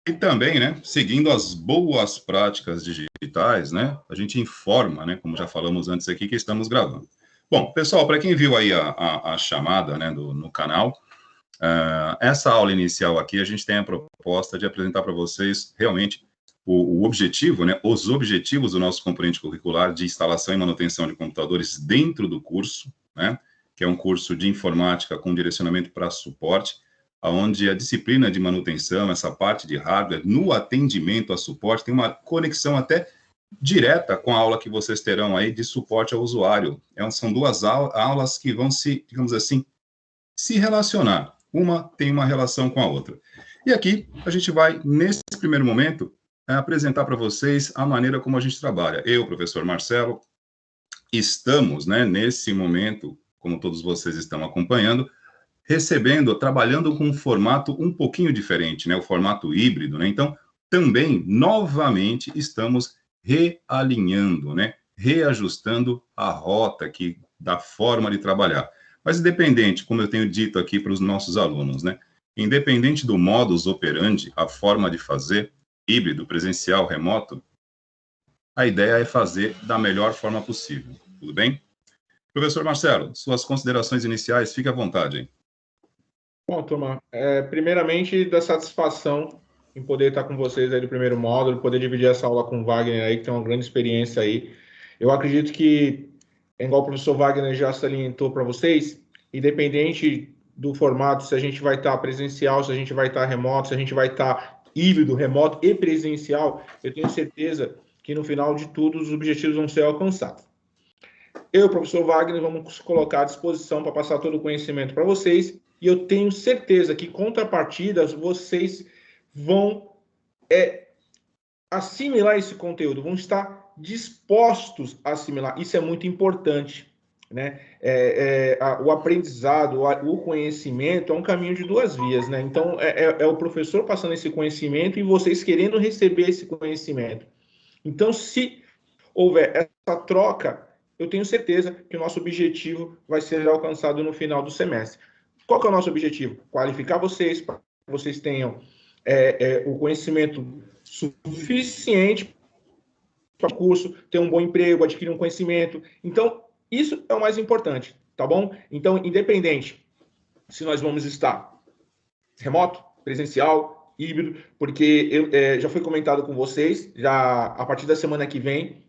E também, né, seguindo as boas práticas digitais, né, a gente informa, né, como já falamos antes aqui, que estamos gravando. Bom, pessoal, para quem viu aí a chamada, né, no canal, essa aula inicial aqui, a gente tem a proposta de apresentar para vocês realmente o objetivo, né, os objetivos do nosso componente curricular de instalação e manutenção de computadores dentro do curso, né, que é um curso de informática com direcionamento para suporte, onde a disciplina de manutenção, essa parte de hardware, no atendimento a suporte, tem uma conexão até direta com a aula que vocês terão aí de suporte ao usuário. São duas aulas que vão se, digamos assim, se relacionar. Uma tem uma relação com a outra. E aqui, a gente vai, nesse primeiro momento, apresentar para vocês a maneira como a gente trabalha. Eu, professor Marcelo, estamos, né, nesse momento, como todos vocês estão acompanhando, trabalhando com um formato um pouquinho diferente, né, o formato híbrido, né, então, também, novamente, estamos realinhando, né, reajustando a rota aqui da forma de trabalhar. Mas independente, como eu tenho dito aqui para os nossos alunos, né, independente do modus operandi, a forma de fazer, híbrido, presencial, remoto, a ideia é fazer da melhor forma possível, tudo bem? Professor Marcelo, suas considerações iniciais, fique à vontade, hein? Bom, turma, primeiramente, da satisfação em poder estar com vocês aí no primeiro módulo, poder dividir essa aula com o Wagner aí, que tem uma grande experiência aí. Eu acredito que, igual o professor Wagner já salientou para vocês, independente do formato, se a gente vai estar presencial, se a gente vai estar remoto, se a gente vai estar híbrido, remoto e presencial, eu tenho certeza que no final de tudo os objetivos vão ser alcançados. Eu, professor Wagner, vamos colocar à disposição para passar todo o conhecimento para vocês, e eu tenho certeza que, contrapartidas, vocês vão assimilar esse conteúdo, vão estar dispostos a assimilar. Isso é muito importante, né? O aprendizado, o conhecimento é um caminho de duas vias, né? Então, é o professor passando esse conhecimento e vocês querendo receber esse conhecimento. Então, se houver essa troca, eu tenho certeza que o nosso objetivo vai ser alcançado no final do semestre. Qual que é o nosso objetivo? Qualificar vocês, para que vocês tenham o conhecimento suficiente para o curso, ter um bom emprego, adquirir um conhecimento. Então, isso é o mais importante, tá bom? Então, independente se nós vamos estar remoto, presencial, híbrido, porque já foi comentado com vocês, já a partir da semana que vem,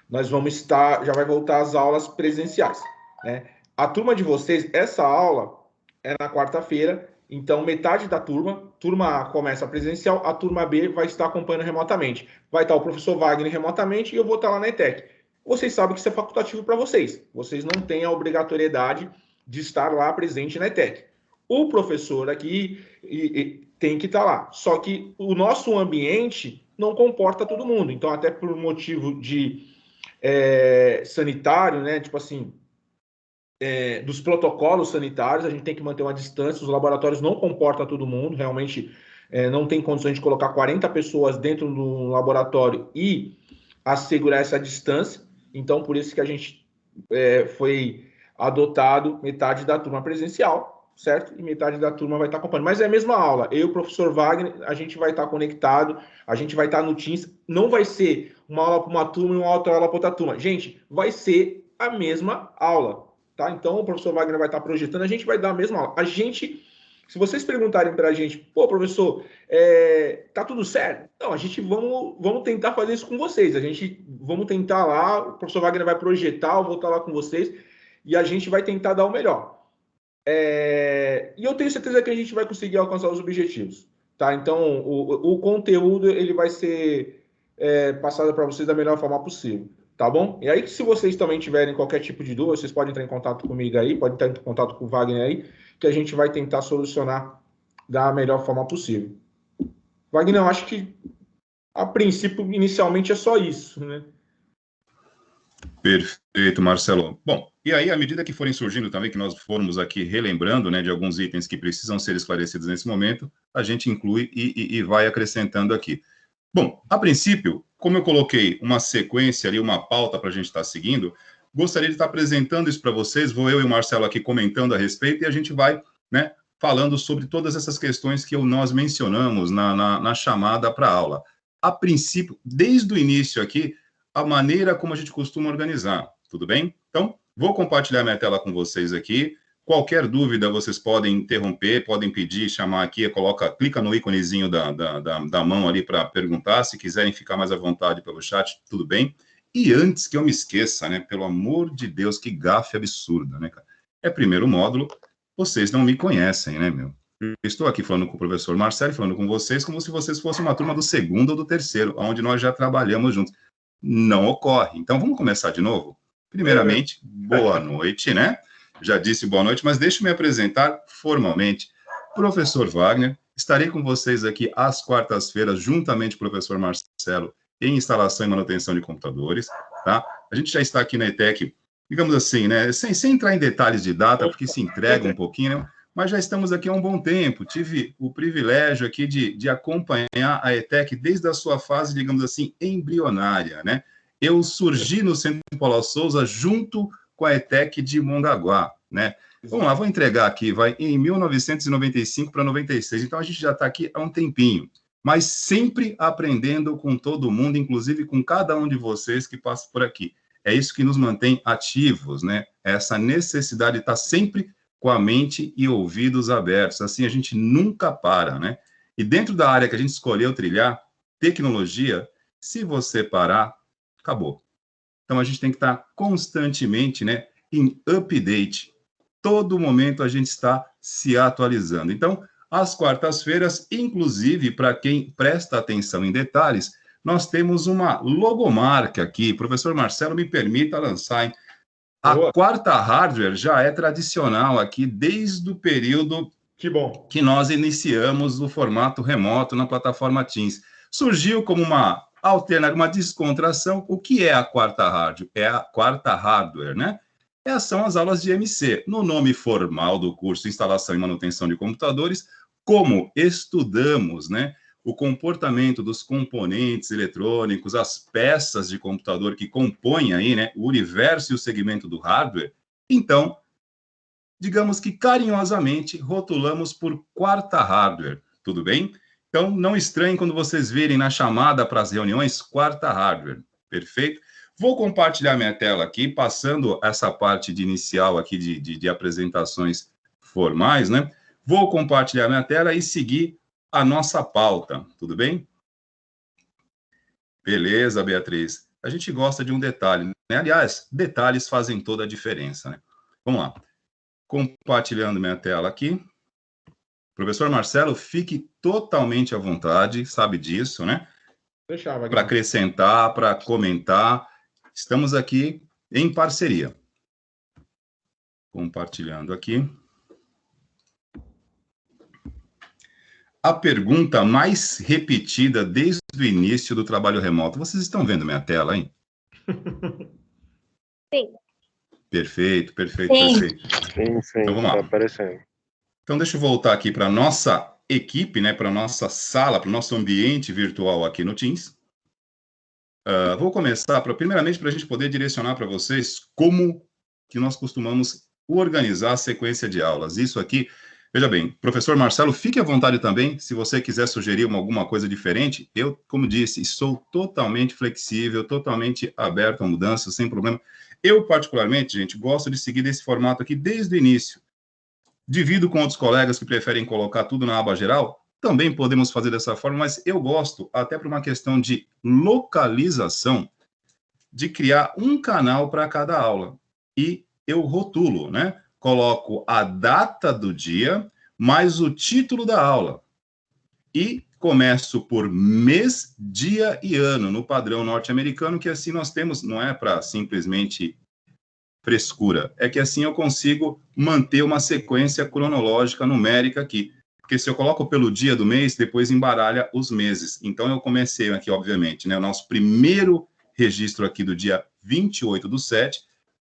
nós vamos estar, já vai voltar às aulas presenciais, né? A turma de vocês, essa aula é na quarta-feira, então metade da turma A começa presencial, a turma B vai estar acompanhando remotamente. Vai estar o professor Wagner remotamente e eu vou estar lá na ETEC. Vocês sabem que isso é facultativo para vocês. Vocês não têm a obrigatoriedade de estar lá presente na ETEC. O professor aqui tem que estar lá. Só que o nosso ambiente não comporta todo mundo. Então, até por motivo de sanitário, né? Tipo assim, dos protocolos sanitários, a gente tem que manter uma distância, os laboratórios não comportam todo mundo, realmente não tem condições de colocar 40 pessoas dentro do laboratório e assegurar essa distância, então por isso que a gente foi adotado metade da turma presencial, certo? E metade da turma vai estar acompanhando. Mas é a mesma aula, eu e o professor Wagner, a gente vai estar conectado, a gente vai estar no Teams, não vai ser uma aula para uma turma e uma outra aula para outra turma. Gente, vai ser a mesma aula. Tá? Então, o professor Wagner vai estar projetando, a gente vai dar a mesma aula. Se vocês perguntarem para a gente, pô, professor, tá tudo certo? Não, a gente vamos tentar fazer isso com vocês. Vamos tentar lá, o professor Wagner vai projetar, eu vou estar lá com vocês, e a gente vai tentar dar o melhor. E eu tenho certeza que a gente vai conseguir alcançar os objetivos. Tá? Então, o conteúdo ele vai ser passado para vocês da melhor forma possível. Tá bom? E aí, se vocês também tiverem qualquer tipo de dúvida, vocês podem entrar em contato comigo aí, podem entrar em contato com o Wagner aí, que a gente vai tentar solucionar da melhor forma possível. Wagner, eu acho que, a princípio, inicialmente é só isso, né? Perfeito, Marcelo. Bom, e aí, à medida que forem surgindo também, que nós formos aqui relembrando, né, de alguns itens que precisam ser esclarecidos nesse momento, a gente inclui e vai acrescentando aqui. Bom, a princípio, como eu coloquei uma sequência ali, uma pauta para a gente estar seguindo, gostaria de estar apresentando isso para vocês, vou eu e o Marcelo aqui comentando a respeito, e a gente vai, né, falando sobre todas essas questões que nós mencionamos na chamada para a aula. A princípio, desde o início aqui, a maneira como a gente costuma organizar, tudo bem? Então, vou compartilhar minha tela com vocês aqui. Qualquer dúvida, vocês podem interromper, podem pedir, chamar aqui, clica no íconezinho da mão ali para perguntar. Se quiserem ficar mais à vontade pelo chat, tudo bem. E antes que eu me esqueça, né, pelo amor de Deus, que gafe absurda, né, cara? É primeiro módulo, vocês não me conhecem, né, meu? Eu estou aqui falando com o professor Marcelo, falando com vocês, como se vocês fossem uma turma do segundo ou do terceiro, onde nós já trabalhamos juntos. Não ocorre. Então, vamos começar de novo? Primeiramente, boa noite, né? Já disse boa noite, mas deixe-me me apresentar formalmente. Professor Wagner, estarei com vocês aqui às quartas-feiras, juntamente com o professor Marcelo, em instalação e manutenção de computadores, tá? A gente já está aqui na ETEC, digamos assim, né? Sem entrar em detalhes de data, porque se entrega um pouquinho, né? Mas já estamos aqui há um bom tempo. Tive o privilégio aqui de acompanhar a ETEC desde a sua fase, digamos assim, embrionária, né? Eu surgi no Centro Paulo Souza junto com a ETEC de Mongaguá, né? Vamos lá, vou entregar aqui, vai em 1995 para 96. Então, a gente já está aqui há um tempinho, mas sempre aprendendo com todo mundo, inclusive com cada um de vocês que passa por aqui. É isso que nos mantém ativos, né? Essa necessidade de estar sempre com a mente e ouvidos abertos. Assim, a gente nunca para, né? E dentro da área que a gente escolheu trilhar, tecnologia, se você parar, acabou. Então, a gente tem que estar constantemente, né, em update. Todo momento a gente está se atualizando. Então, às quartas-feiras, inclusive, para quem presta atenção em detalhes, nós temos uma logomarca aqui. Professor Marcelo, me permita lançar, hein? A quarta hardware já é tradicional aqui desde o período que nós iniciamos o formato remoto na plataforma Teams. Surgiu como uma alternativa, uma descontração. O que é a quarta hardware? É a quarta hardware, né? São as aulas de MC. No nome formal do curso Instalação e Manutenção de Computadores, como estudamos, né, o comportamento dos componentes eletrônicos, as peças de computador que compõem aí, né, o universo e o segmento do hardware, então, digamos que carinhosamente rotulamos por quarta hardware, tudo bem? Então, não estranhem quando vocês virem na chamada para as reuniões quarta hardware, perfeito? Vou compartilhar minha tela aqui, passando essa parte de inicial aqui de apresentações formais, né? Vou compartilhar minha tela e seguir a nossa pauta, tudo bem? Beleza, Beatriz. A gente gosta de um detalhe, né? Aliás, detalhes fazem toda a diferença, né? Vamos lá. Compartilhando minha tela aqui. Professor Marcelo, fique totalmente à vontade, sabe disso, né? Para acrescentar, para comentar. Estamos aqui em parceria. Compartilhando aqui. A pergunta mais repetida desde o início do trabalho remoto. Vocês estão vendo minha tela, hein? Sim. Perfeito. Sim, então, vamos lá. Tá aparecendo. Então, deixa eu voltar aqui para a nossa equipe, né, para a nossa sala, para o nosso ambiente virtual aqui no Teams. Vou começar, primeiramente, para a gente poder direcionar para vocês como que nós costumamos organizar a sequência de aulas. Isso aqui, veja bem, professor Marcelo, fique à vontade também, se você quiser sugerir alguma coisa diferente. Eu, como disse, sou totalmente flexível, totalmente aberto a mudanças, sem problema. Eu, particularmente, gente, gosto de seguir desse formato aqui desde o início. Divido com outros colegas que preferem colocar tudo na aba geral, também podemos fazer dessa forma, mas eu gosto, até por uma questão de localização, de criar um canal para cada aula. E eu rotulo, né? Coloco a data do dia, mais o título da aula. E começo por mês, dia e ano, no padrão norte-americano, que assim nós temos, não é para simplesmente frescura, é que assim eu consigo manter uma sequência cronológica numérica aqui. Porque se eu coloco pelo dia do mês, depois embaralha os meses. Então, eu comecei aqui, obviamente, né, o nosso primeiro registro aqui do dia 28/7,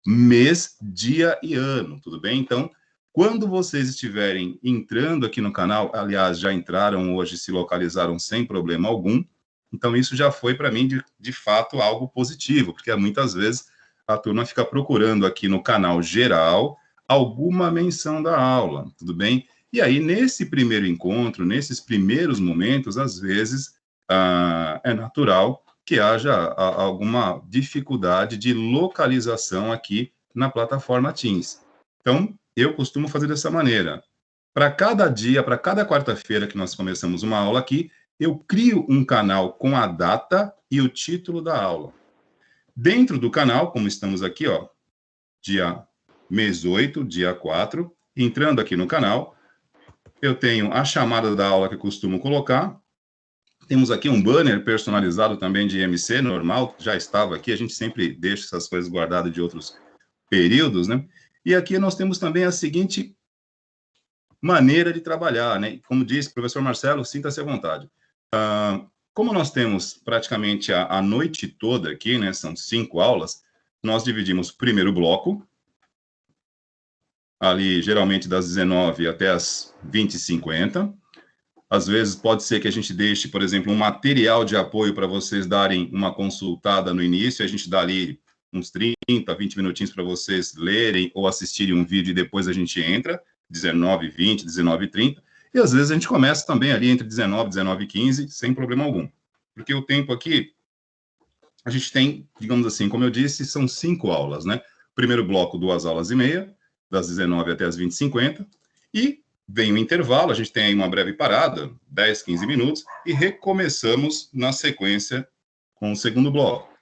mês, dia e ano, tudo bem? Então, quando vocês estiverem entrando aqui no canal, aliás, já entraram hoje, se localizaram sem problema algum, então isso já foi para mim, de fato, algo positivo, porque muitas vezes a turma fica procurando aqui no canal geral alguma menção da aula, tudo bem? E aí, nesse primeiro encontro, nesses primeiros momentos, às vezes, é natural que haja alguma dificuldade de localização aqui na plataforma Teams. Então, eu costumo fazer dessa maneira. Para cada dia, para cada quarta-feira que nós começamos uma aula aqui, eu crio um canal com a data e o título da aula. Dentro do canal, como estamos aqui, ó, dia mês 8, dia 4, entrando aqui no canal, eu tenho a chamada da aula que eu costumo colocar. Temos aqui um banner personalizado também de IMC, normal, já estava aqui, a gente sempre deixa essas coisas guardadas de outros períodos, né? E aqui nós temos também a seguinte maneira de trabalhar, né? Como disse o professor Marcelo, sinta-se à vontade. Como nós temos praticamente a noite toda aqui, né? São 5 aulas, nós dividimos o primeiro bloco, ali geralmente das 19 até as 20h50. Às vezes pode ser que a gente deixe, por exemplo, um material de apoio para vocês darem uma consultada no início, a gente dá ali uns 30, 20 minutinhos para vocês lerem ou assistirem um vídeo e depois a gente entra, 19h20, 19h30, e às vezes a gente começa também ali entre 19 e 19h15, sem problema algum. Porque o tempo aqui, a gente tem, digamos assim, como eu disse, são 5 aulas, né? Primeiro bloco, 2h30, das 19 até as 20h50, e vem o intervalo, a gente tem aí uma breve parada, 10, 15 minutos, e recomeçamos na sequência com o segundo bloco.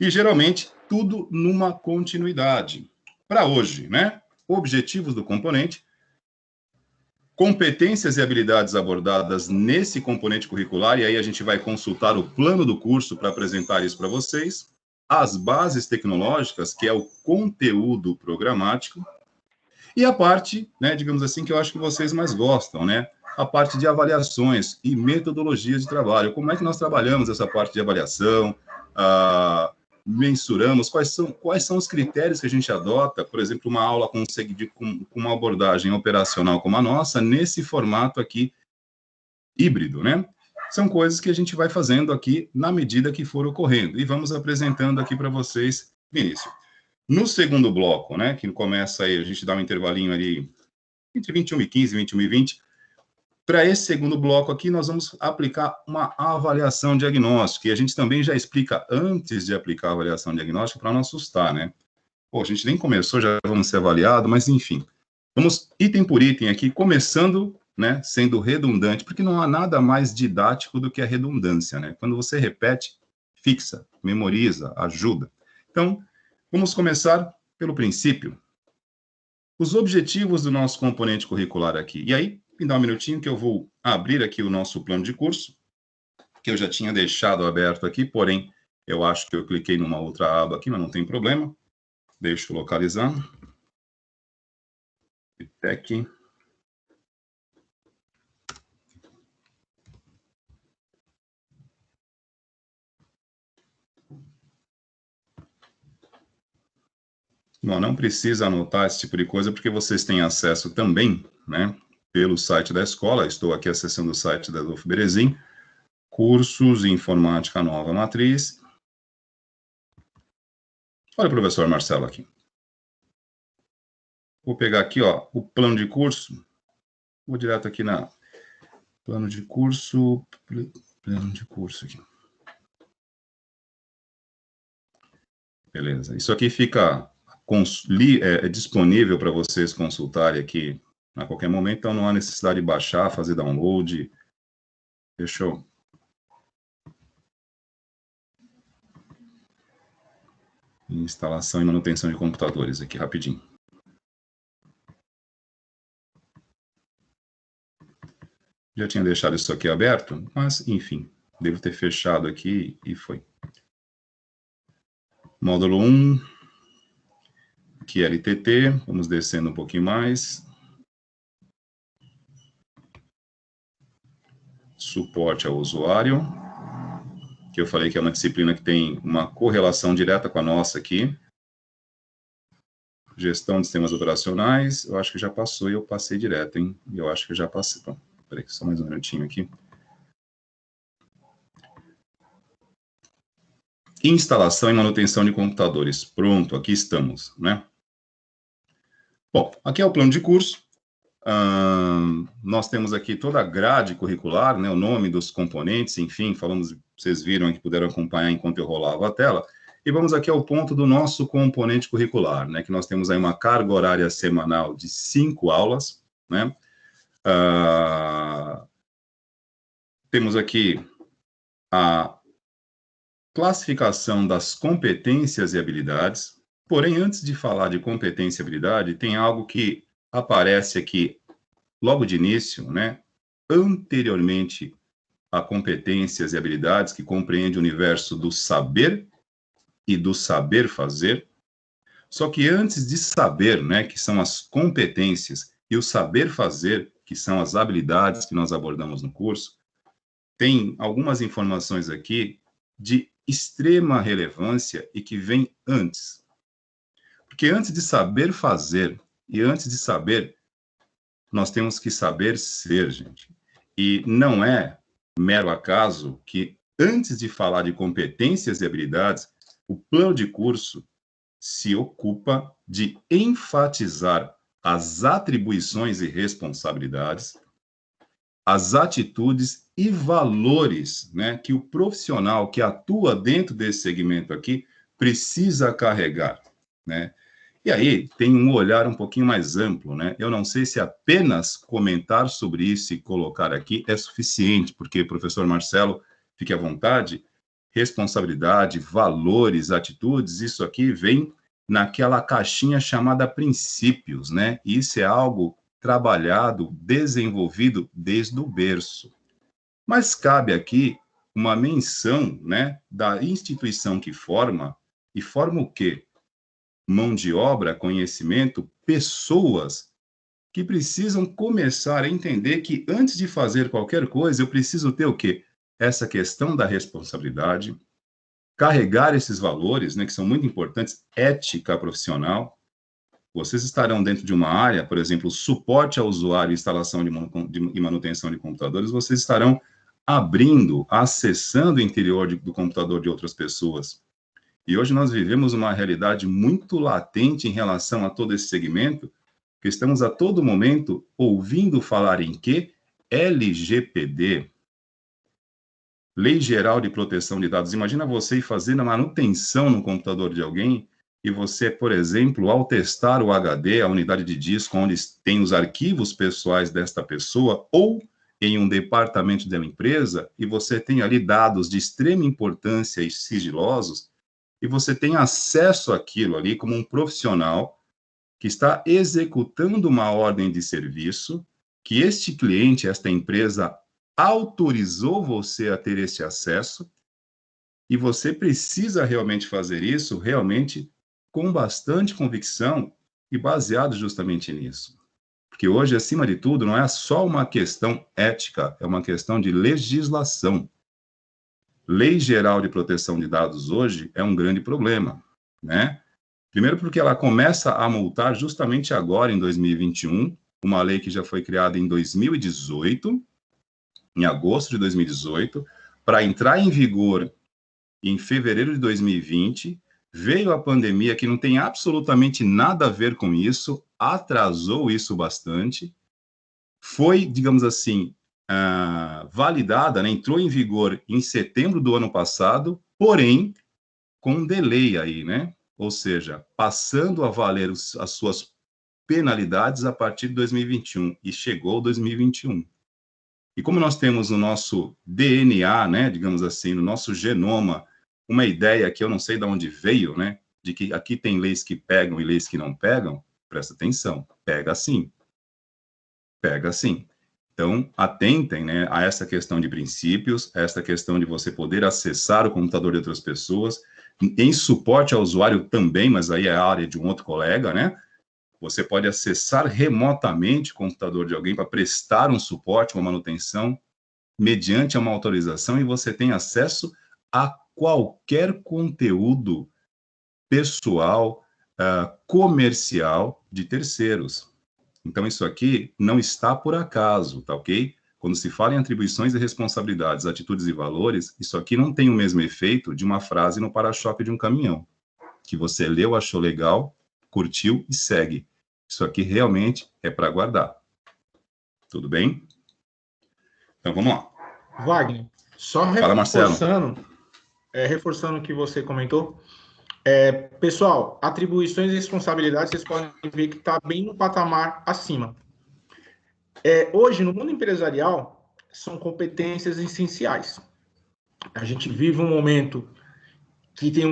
E, geralmente, tudo numa continuidade. Para hoje, né? Objetivos do componente, competências e habilidades abordadas nesse componente curricular, e aí a gente vai consultar o plano do curso para apresentar isso para vocês, as bases tecnológicas, que é o conteúdo programático, e a parte, né, digamos assim, que eu acho que vocês mais gostam, né? A parte de avaliações e metodologias de trabalho. Como é que nós trabalhamos essa parte de avaliação? Mensuramos quais são os critérios que a gente adota, por exemplo, uma aula com uma abordagem operacional como a nossa, nesse formato aqui híbrido, né? São coisas que a gente vai fazendo aqui na medida que for ocorrendo. E vamos apresentando aqui para vocês, Vinícius. No segundo bloco, né, que começa aí, a gente dá um intervalinho ali entre 21h15 e 21h20, para esse segundo bloco aqui, nós vamos aplicar uma avaliação diagnóstica, e a gente também já explica antes de aplicar a avaliação diagnóstica para não assustar, né? Pô, a gente nem começou, já vamos ser avaliados, mas enfim. Vamos item por item aqui, começando, né, sendo redundante, porque não há nada mais didático do que a redundância, né? Quando você repete, fixa, memoriza, ajuda. Então, vamos começar pelo princípio. Os objetivos do nosso componente curricular aqui. E aí, me dá um minutinho que eu vou abrir aqui o nosso plano de curso, que eu já tinha deixado aberto aqui, porém, eu acho que eu cliquei numa outra aba aqui, mas não tem problema. Deixa eu localizar. Tech. Bom, não precisa anotar esse tipo de coisa, porque vocês têm acesso também, né, pelo site da escola. Estou aqui acessando o site da Adolfo Berezin, cursos de informática nova matriz. Olha o professor Marcelo aqui. Vou pegar aqui, ó, o plano de curso. Vou direto aqui na plano de curso aqui. Beleza. Isso aqui fica disponível para vocês consultarem aqui a qualquer momento, então não há necessidade de baixar, fazer download. Deixa eu... Instalação e manutenção de computadores aqui, rapidinho. Já tinha deixado isso aqui aberto, mas, enfim, devo ter fechado aqui e foi. Módulo 1, aqui LTT, vamos descendo um pouquinho mais. Suporte ao usuário, que eu falei que é uma disciplina que tem uma correlação direta com a nossa aqui. Gestão de sistemas operacionais, eu acho que já passou e eu passei direto, hein? Eu acho que já passei. Bom, peraí, só mais um minutinho aqui. Instalação e manutenção de computadores. Pronto, aqui estamos, né? Bom, aqui é o plano de curso. Nós temos aqui toda a grade curricular, né, o nome dos componentes, enfim, falamos, vocês viram que puderam acompanhar enquanto eu rolava a tela. E vamos aqui ao ponto do nosso componente curricular, né, que nós temos aí uma carga horária semanal de 5 aulas, né? Temos aqui a classificação das competências e habilidades. Porém, antes de falar de competência e habilidade, tem algo que aparece aqui logo de início, né? Anteriormente a competências e habilidades, que compreende o universo do saber e do saber fazer. Só que antes de saber, né, que são as competências, e o saber fazer, que são as habilidades que nós abordamos no curso, tem algumas informações aqui de extrema relevância e que vem antes. Porque antes de saber fazer e antes de saber, nós temos que saber ser, gente. E não é mero acaso que, antes de falar de competências e habilidades, o plano de curso se ocupa de enfatizar as atribuições e responsabilidades, as atitudes e valores, né, que o profissional que atua dentro desse segmento aqui precisa carregar, né? E aí tem um olhar um pouquinho mais amplo, né? Eu não sei se apenas comentar sobre isso e colocar aqui é suficiente, porque, professor Marcelo, fique à vontade, responsabilidade, valores, atitudes, isso aqui vem naquela caixinha chamada princípios, né? Isso é algo trabalhado, desenvolvido desde o berço. Mas cabe aqui uma menção, né, da instituição que forma, e forma o quê? Mão de obra, conhecimento, pessoas que precisam começar a entender que antes de fazer qualquer coisa, eu preciso ter o quê? Essa questão da responsabilidade, carregar esses valores, né, que são muito importantes, ética profissional. Vocês estarão dentro de uma área, por exemplo, suporte ao usuário, instalação e manutenção de computadores, vocês estarão abrindo, acessando o interior do computador de outras pessoas. E hoje nós vivemos uma realidade muito latente em relação a todo esse segmento, que estamos a todo momento ouvindo falar em quê? LGPD, Lei Geral de Proteção de Dados. Imagina você ir fazendo a manutenção no computador de alguém e você, por exemplo, ao testar o HD, a unidade de disco onde tem os arquivos pessoais desta pessoa, ou em um departamento da empresa, e você tem ali dados de extrema importância e sigilosos, e você tem acesso àquilo ali como um profissional que está executando uma ordem de serviço, que este cliente, esta empresa, autorizou você a ter esse acesso, e você precisa realmente fazer isso, realmente, com bastante convicção e baseado justamente nisso. Porque hoje, acima de tudo, não é só uma questão ética, é uma questão de legislação. Lei Geral de Proteção de Dados hoje é um grande problema, né? Primeiro porque ela começa a multar justamente agora, em 2021, uma lei que já foi criada em 2018, em agosto de 2018, para entrar em vigor em fevereiro de 2020, veio a pandemia, que não tem absolutamente nada a ver com isso, atrasou isso bastante, foi, digamos assim, validada, né, entrou em vigor em setembro do ano passado, porém, com um delay aí, né? Ou seja, passando a valer as suas penalidades a partir de 2021, e chegou 2021. E como nós temos no nosso DNA, né, digamos assim, no nosso genoma, uma ideia que eu não sei de onde veio, né, de que aqui tem leis que pegam e leis que não pegam, presta atenção, pega sim. Pega sim. Então, atentem, né, a essa questão de princípios, a essa questão de você poder acessar o computador de outras pessoas, em suporte ao usuário também, mas aí é a área de um outro colega, né? Você pode acessar remotamente o computador de alguém para prestar um suporte, uma manutenção, mediante uma autorização, e você tem acesso a qualquer conteúdo pessoal, comercial de terceiros. Então, isso aqui não está por acaso, tá ok? Quando se fala em atribuições e responsabilidades, atitudes e valores, isso aqui não tem o mesmo efeito de uma frase no para-choque de um caminhão, que você leu, achou legal, curtiu e segue. Isso aqui realmente é para guardar. Tudo bem? Então, vamos lá. Wagner, só Fala, Marcelo. reforçando o que você comentou. Pessoal, atribuições e responsabilidades, vocês podem ver que está bem no patamar acima. Hoje, no mundo empresarial, são competências essenciais. A gente vive um momento que tem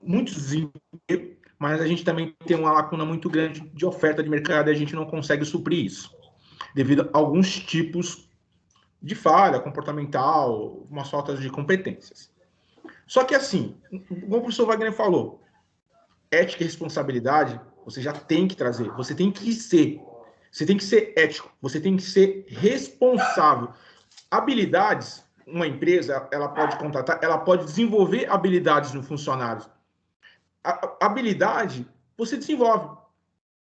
muito desemprego, mas a gente também tem uma lacuna muito grande de oferta de mercado e a gente não consegue suprir isso, devido a alguns tipos de falha comportamental, umas faltas de competências. Só que assim, como o professor Wagner falou, ética e responsabilidade você já tem que trazer, você tem que ser ético, você tem que ser responsável. Habilidades, uma empresa, ela pode contratar, ela pode desenvolver habilidades no funcionário. A habilidade, você desenvolve.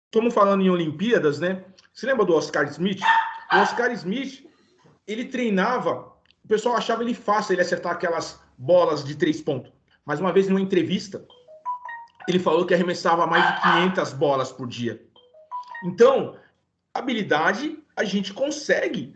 Estamos falando em Olimpíadas, né? Você lembra do Oscar Smith? O Oscar Smith, ele treinava, o pessoal achava ele fácil ele acertar aquelas bolas de 3 pontos. Mas uma vez, numa entrevista, ele falou que arremessava mais de 500 bolas por dia. Então, habilidade, a gente consegue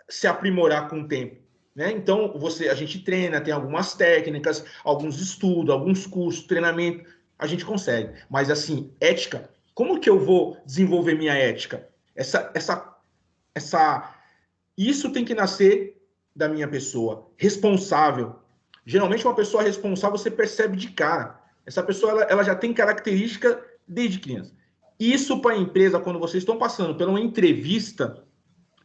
se aprimorar com o tempo. Né? Então, a gente treina, tem algumas técnicas, alguns estudos, alguns cursos, treinamento, a gente consegue. Mas, assim, ética, como que eu vou desenvolver minha ética? Isso tem que nascer da minha pessoa, responsável. Geralmente, uma pessoa responsável, você percebe de cara. Essa pessoa, ela já tem característica desde criança. Isso para a empresa, quando vocês estão passando por uma entrevista,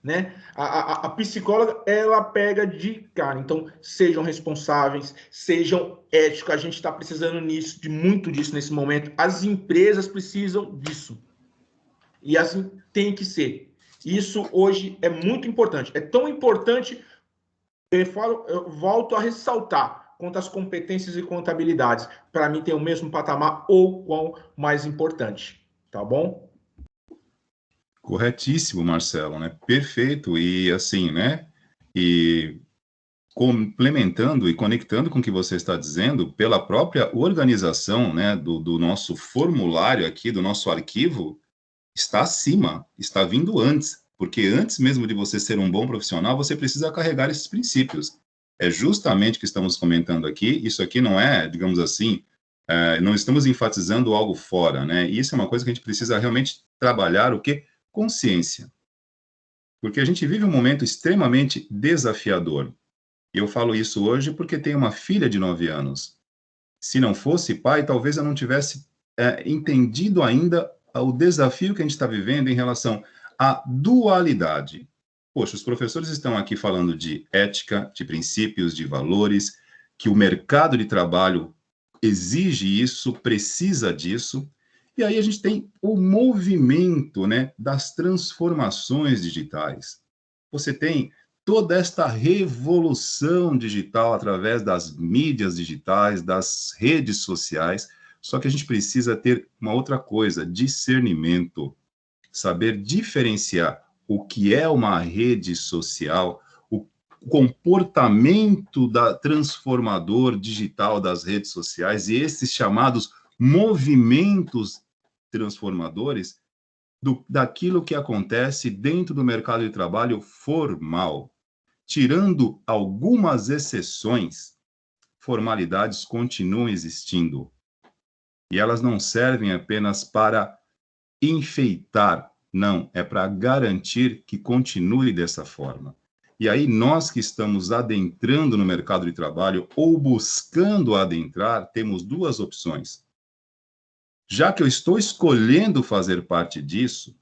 né? A psicóloga, ela pega de cara. Então, sejam responsáveis, sejam éticos. A gente está precisando muito disso nesse momento. As empresas precisam disso. E assim tem que ser. Isso hoje é muito importante. É tão importante, eu volto a ressaltar, quanto as competências e contabilidades. Para mim, tem o mesmo patamar ou quão mais importante. Tá bom? Corretíssimo, Marcelo, né? Perfeito. E assim, né? E complementando e conectando com o que você está dizendo, pela própria organização, né, do nosso formulário aqui, do nosso arquivo, está acima, está vindo antes, porque antes mesmo de você ser um bom profissional, você precisa carregar esses princípios. É justamente o que estamos comentando aqui. Isso aqui não é, digamos assim, não estamos enfatizando algo fora, né? Isso é uma coisa que a gente precisa realmente trabalhar, o quê? Consciência. Porque a gente vive um momento extremamente desafiador. E eu falo isso hoje porque tenho uma filha de 9 anos. Se não fosse pai, talvez eu não tivesse entendido ainda o desafio que a gente está vivendo em relação à dualidade. Poxa, os professores estão aqui falando de ética, de princípios, de valores, que o mercado de trabalho exige isso, precisa disso. E aí a gente tem o movimento, né, das transformações digitais. Você tem toda esta revolução digital através das mídias digitais, das redes sociais, só que a gente precisa ter uma outra coisa, discernimento, saber diferenciar o que é uma rede social, o comportamento transformador digital das redes sociais e esses chamados movimentos transformadores daquilo que acontece dentro do mercado de trabalho formal. Tirando algumas exceções, formalidades continuam existindo. E elas não servem apenas para enfeitar, não, é para garantir que continue dessa forma. E aí, nós que estamos adentrando no mercado de trabalho ou buscando adentrar, temos duas opções. Já que eu estou escolhendo fazer parte disso,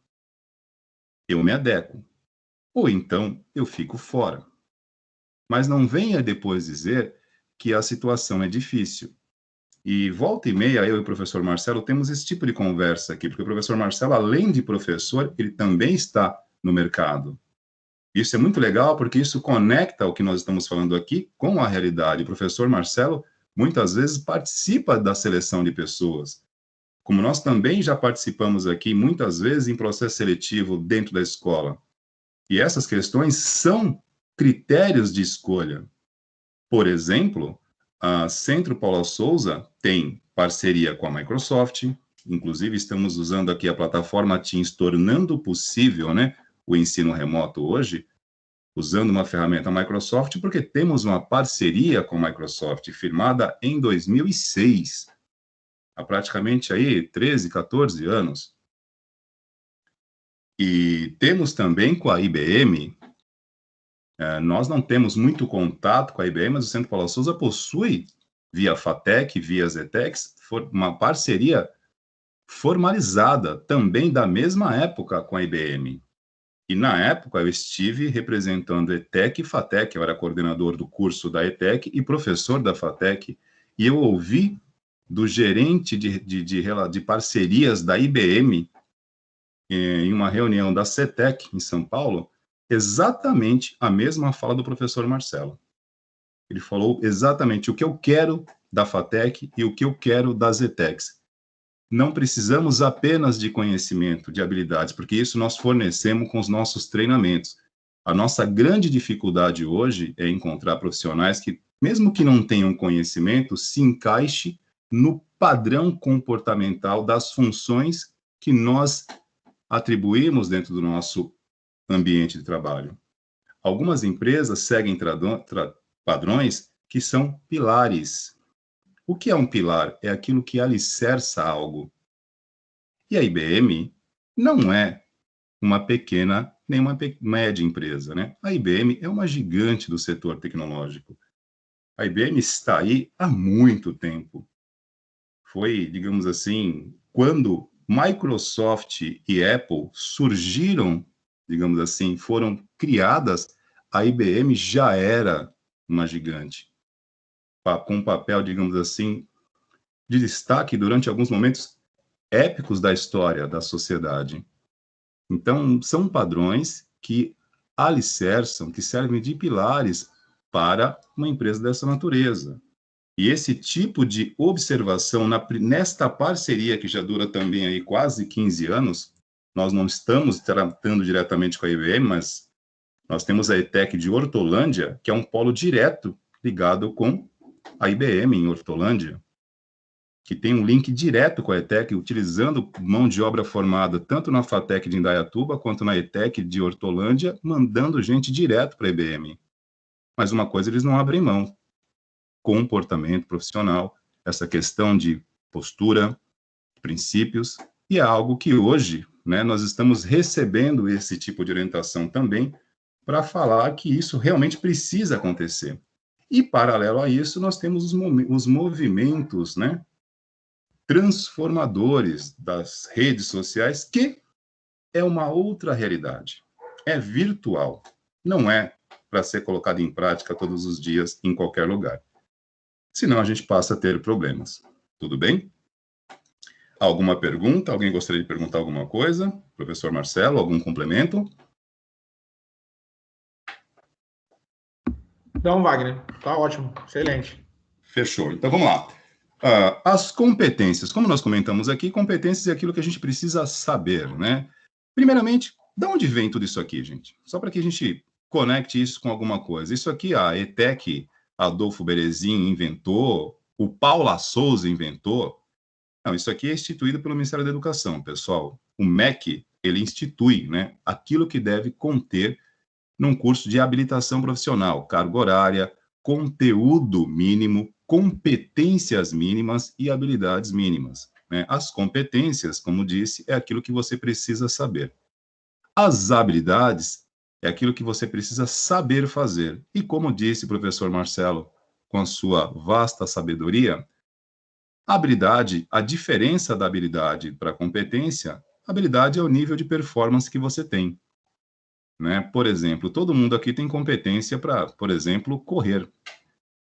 eu me adequo. Ou então, eu fico fora. Mas não venha depois dizer que a situação é difícil. E volta e meia, eu e o professor Marcelo temos esse tipo de conversa aqui, porque o professor Marcelo, além de professor, ele também está no mercado. Isso é muito legal, porque isso conecta o que nós estamos falando aqui com a realidade. O professor Marcelo, muitas vezes, participa da seleção de pessoas. Como nós também já participamos aqui, muitas vezes, em processo seletivo dentro da escola. E essas questões são critérios de escolha. Por exemplo, a Centro Paula Souza tem parceria com a Microsoft, inclusive estamos usando aqui a plataforma Teams, tornando possível, né, o ensino remoto hoje, usando uma ferramenta Microsoft, porque temos uma parceria com a Microsoft, firmada em 2006, há praticamente aí 13, 14 anos. E temos também com a IBM, nós não temos muito contato com a IBM, mas o Centro Paula Souza possui, via FATEC, via Zetex, uma parceria formalizada, também da mesma época com a IBM. E na época eu estive representando ETEC e FATEC, eu era coordenador do curso da ETEC e professor da FATEC, e eu ouvi do gerente de parcerias da IBM, em uma reunião da CETEC, em São Paulo, exatamente a mesma fala do professor Marcelo. Ele falou exatamente o que eu quero da FATEC e o que eu quero das ETECs. Não precisamos apenas de conhecimento, de habilidades, porque isso nós fornecemos com os nossos treinamentos. A nossa grande dificuldade hoje é encontrar profissionais que, mesmo que não tenham conhecimento, se encaixe no padrão comportamental das funções que nós atribuímos dentro do nosso ambiente de trabalho. Algumas empresas seguem padrões que são pilares. O que é um pilar? É aquilo que alicerça algo. E a IBM não é uma pequena nem uma média empresa, né? A IBM é uma gigante do setor tecnológico. A IBM está aí há muito tempo. Foi, digamos assim, quando Microsoft e Apple surgiram, digamos assim, foram criadas, a IBM já era uma gigante, com um papel, digamos assim, de destaque durante alguns momentos épicos da história da sociedade. Então, são padrões que alicerçam, que servem de pilares para uma empresa dessa natureza. E esse tipo de observação nesta parceria, que já dura também aí quase 15 anos, nós não estamos tratando diretamente com a IBM, mas nós temos a ETEC de Hortolândia, que é um polo direto ligado com a IBM em Hortolândia, que tem um link direto com a ETEC, utilizando mão de obra formada tanto na FATEC de Indaiatuba, quanto na ETEC de Hortolândia, mandando gente direto para a IBM. Mas uma coisa eles não abrem mão: comportamento profissional, essa questão de postura, princípios, e é algo que hoje, né, nós estamos recebendo esse tipo de orientação também para falar que isso realmente precisa acontecer. E, paralelo a isso, nós temos os movimentos, né, transformadores das redes sociais, que é uma outra realidade. É virtual, não é para ser colocado em prática todos os dias, em qualquer lugar. Senão a gente passa a ter problemas. Tudo bem? Alguma pergunta? Alguém gostaria de perguntar alguma coisa? Professor Marcelo, algum complemento? Não, Wagner, tá ótimo, excelente. Fechou. Então vamos lá. As competências, como nós comentamos aqui, competências é aquilo que a gente precisa saber, né? Primeiramente, de onde vem tudo isso aqui, gente? Só para que a gente conecte isso com alguma coisa. Isso aqui, a ETEC, Adolfo Berezin inventou, o Paula Souza inventou. Não, isso aqui é instituído pelo Ministério da Educação, pessoal. O MEC, ele institui, né, aquilo que deve conter num curso de habilitação profissional: carga horária, conteúdo mínimo, competências mínimas e habilidades mínimas, né? As competências, como disse, é aquilo que você precisa saber. As habilidades é aquilo que você precisa saber fazer. E como disse o professor Marcelo, com a sua vasta sabedoria, a habilidade, a diferença da habilidade para a competência, a habilidade é o nível de performance que você tem, né? Por exemplo, todo mundo aqui tem competência para, por exemplo, correr.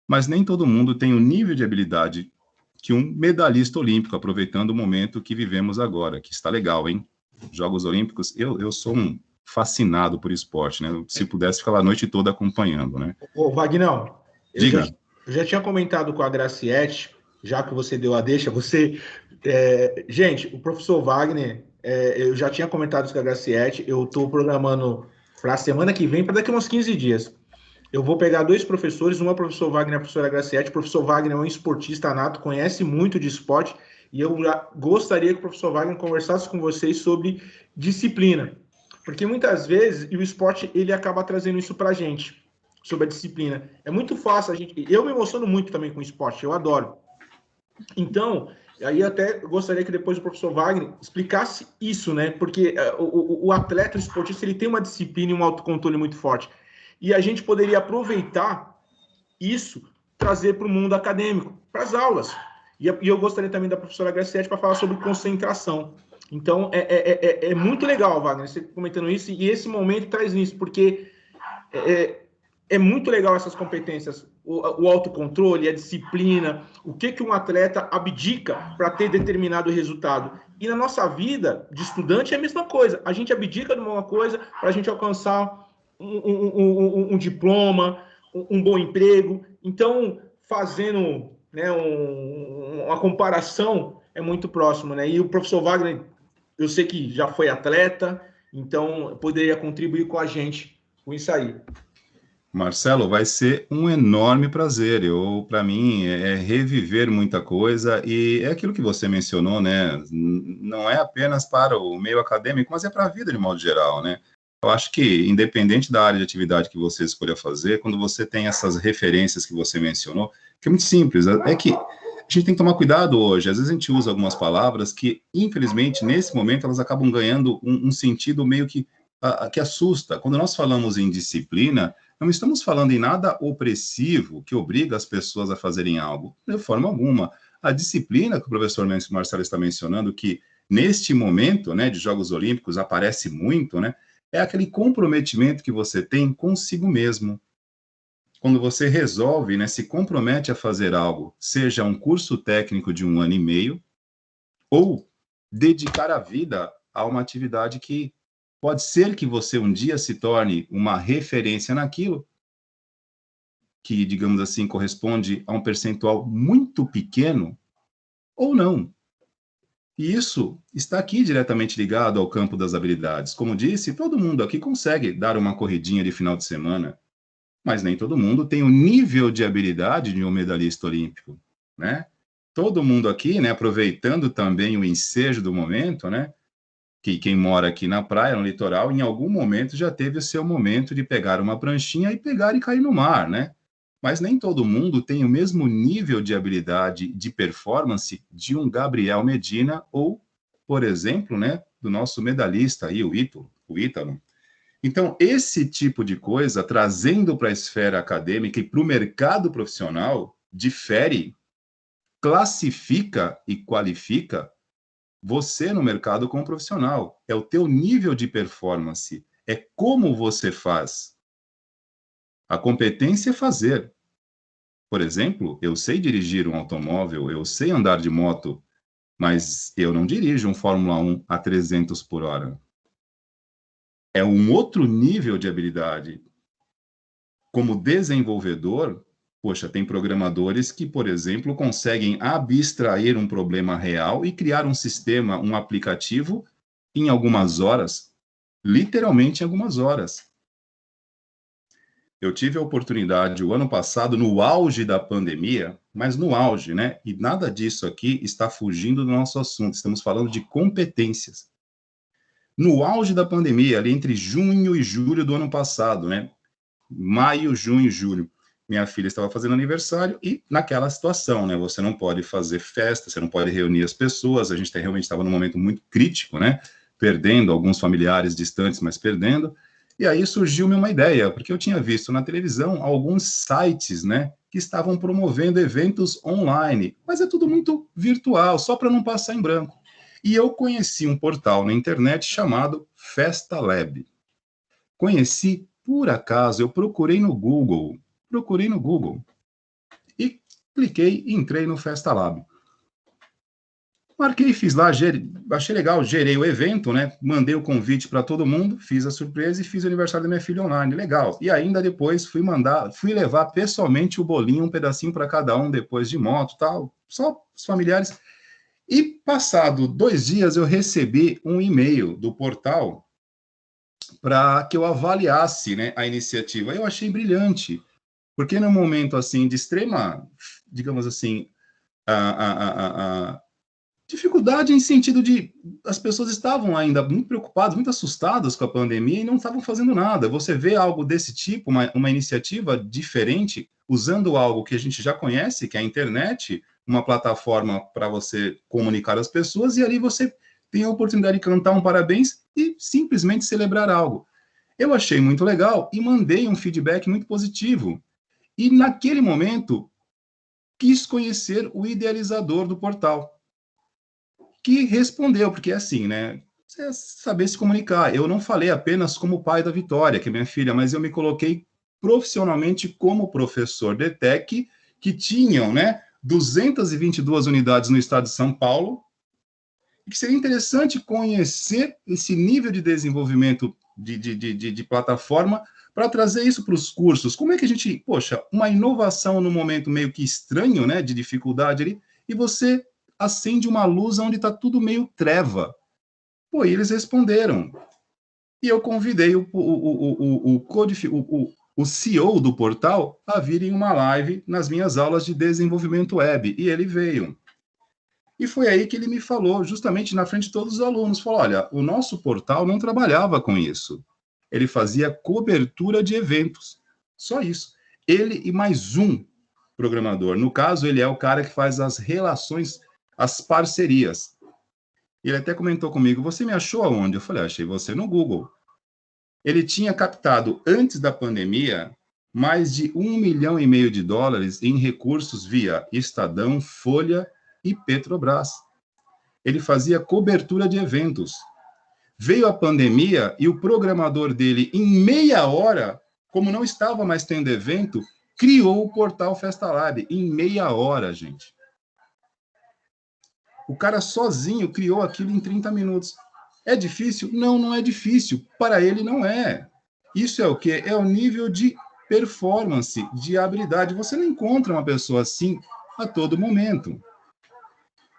Mas nem todo mundo tem o nível de habilidade que um medalhista olímpico, aproveitando o momento que vivemos agora, que está legal, hein? Jogos Olímpicos, eu sou um fascinado por esporte, né? Se pudesse ficar a noite toda acompanhando, né? Ô, Vagnão, Diga. eu já tinha comentado com a Graciete, já que você deu a deixa, gente, o professor Wagner, eu já tinha comentado isso com a Graciete, eu estou programando para a semana que vem, para daqui a uns 15 dias. Eu vou pegar 2 professores, uma professor Wagner e a professora Graciete. O professor Wagner é um esportista nato, conhece muito de esporte, E eu já gostaria que o professor Wagner conversasse com vocês sobre disciplina. Porque muitas vezes, e o esporte, ele acaba trazendo isso para a gente, sobre a disciplina. É muito fácil a gente... Eu me emociono muito também com o esporte, eu adoro. Então, aí até gostaria que depois o professor Wagner explicasse isso, né? Porque o atleta, o esportista, ele tem uma disciplina e um autocontrole muito forte. E a gente poderia aproveitar isso, trazer para o mundo acadêmico, para as aulas. E eu gostaria também da professora Graciete para falar sobre concentração. Então, é muito legal, Wagner, você comentando isso, e esse momento traz isso, porque é muito legal essas competências, o autocontrole, a disciplina, o que um atleta abdica para ter determinado resultado. E na nossa vida de estudante é a mesma coisa. A gente abdica de uma coisa para a gente alcançar um diploma, um bom emprego. Então, fazendo, né, uma comparação, é muito próximo, né? E o professor Wagner, eu sei que já foi atleta, então poderia contribuir com a gente com isso aí. Marcelo, vai ser um enorme prazer. Para mim, é reviver muita coisa e é aquilo que você mencionou, né? Não é apenas para o meio acadêmico, mas é para a vida de modo geral, né? Eu acho que, independente da área de atividade que você escolha fazer, quando você tem essas referências que você mencionou, que é muito simples, é que a gente tem que tomar cuidado hoje. Às vezes a gente usa algumas palavras que, infelizmente, nesse momento, elas acabam ganhando um sentido meio que assusta. Quando nós falamos em disciplina, não estamos falando em nada opressivo que obriga as pessoas a fazerem algo, de forma alguma. A disciplina que o professor Marcelo está mencionando, que neste momento, né, de Jogos Olímpicos aparece muito, né, é aquele comprometimento que você tem consigo mesmo. Quando você resolve, né, se compromete a fazer algo, seja um curso técnico de 1 ano e meio, ou dedicar a vida a uma atividade que pode ser que você um dia se torne uma referência naquilo, que, digamos assim, corresponde a um percentual muito pequeno, ou não. E isso está aqui diretamente ligado ao campo das habilidades. Como disse, todo mundo aqui consegue dar uma corridinha de final de semana, mas nem todo mundo tem o nível de habilidade de um medalhista olímpico, né? Todo mundo aqui, né, aproveitando também o ensejo do momento, né, que quem mora aqui na praia, no litoral, em algum momento já teve o seu momento de pegar uma pranchinha e pegar e cair no mar, né? Mas nem todo mundo tem o mesmo nível de habilidade, de performance de um Gabriel Medina ou, por exemplo, né, do nosso medalhista aí, o Ítalo. Então, esse tipo de coisa, trazendo para a esfera acadêmica e para o mercado profissional, difere, classifica e qualifica você no mercado como profissional. É o teu nível de performance, é como você faz. A competência é fazer. Por exemplo, eu sei dirigir um automóvel, eu sei andar de moto, mas eu não dirijo um Fórmula 1 a 300 por hora. É um outro nível de habilidade. Como desenvolvedor, poxa, tem programadores que, por exemplo, conseguem abstrair um problema real e criar um sistema, um aplicativo em algumas horas, literalmente em algumas horas. Eu tive a oportunidade o ano passado, no auge da pandemia, mas no auge, né? E nada disso aqui está fugindo do nosso assunto. Estamos falando de competências. No auge da pandemia, ali entre junho e julho do ano passado, né? Maio, junho e julho. Minha filha estava fazendo aniversário e naquela situação, né? Você não pode fazer festa, você não pode reunir as pessoas. A gente realmente estava num momento muito crítico, né? Perdendo alguns familiares distantes, mas perdendo. E aí surgiu-me uma ideia, porque eu tinha visto na televisão alguns sites, né, que estavam promovendo eventos online, mas é tudo muito virtual, só para não passar em branco. E eu conheci um portal na internet chamado Festa Lab. Conheci por acaso, eu procurei no Google e cliquei e entrei no Festa Lab. Marquei, fiz lá, achei legal, gerei o evento, né? Mandei o convite para todo mundo, fiz a surpresa e fiz o aniversário da minha filha online, legal. E ainda depois fui levar pessoalmente o bolinho, um pedacinho para cada um, depois de moto, tal, só os familiares. E passado 2 dias eu recebi um e-mail do portal para que eu avaliasse, né, a iniciativa. Eu achei brilhante, porque num momento assim de extrema, digamos assim, a Dificuldade em sentido de as pessoas estavam ainda muito preocupadas, muito assustadas com a pandemia e não estavam fazendo nada. Você vê algo desse tipo, uma iniciativa diferente, usando algo que a gente já conhece, que é a internet, uma plataforma para você comunicar as pessoas, e ali você tem a oportunidade de cantar um parabéns e simplesmente celebrar algo. Eu achei muito legal e mandei um feedback muito positivo. E naquele momento, quis conhecer o idealizador do portal, que respondeu, porque é assim, né? Você é saber se comunicar. Eu não falei apenas como pai da Vitória, que é minha filha, mas eu me coloquei profissionalmente como professor de TEC, que tinham, né, 222 unidades no estado de São Paulo, e que seria interessante conhecer esse nível de desenvolvimento de plataforma para trazer isso para os cursos. Como é que a gente, poxa, uma inovação num momento meio que estranho, né, de dificuldade ali, e você acende uma luz onde está tudo meio treva. Pô, e eles responderam. E eu convidei o CEO do portal a vir em uma live nas minhas aulas de desenvolvimento web, e ele veio. E foi aí que ele me falou, justamente na frente de todos os alunos, falou, olha, o nosso portal não trabalhava com isso. Ele fazia cobertura de eventos. Só isso. Ele e mais um programador. No caso, ele é o cara que faz as relações, as parcerias. Ele até comentou comigo, você me achou aonde? Eu falei, achei você no Google. Ele tinha captado, antes da pandemia, mais de $1,5 milhão em recursos via Estadão, Folha e Petrobras. Ele fazia cobertura de eventos. Veio a pandemia e o programador dele, em meia hora, como não estava mais tendo evento, criou o portal Festa Lab. Em meia hora, gente. O cara sozinho criou aquilo em 30 minutos. É difícil? Não, não é difícil. Para ele, não é. Isso é o quê? É o nível de performance, de habilidade. Você não encontra uma pessoa assim a todo momento.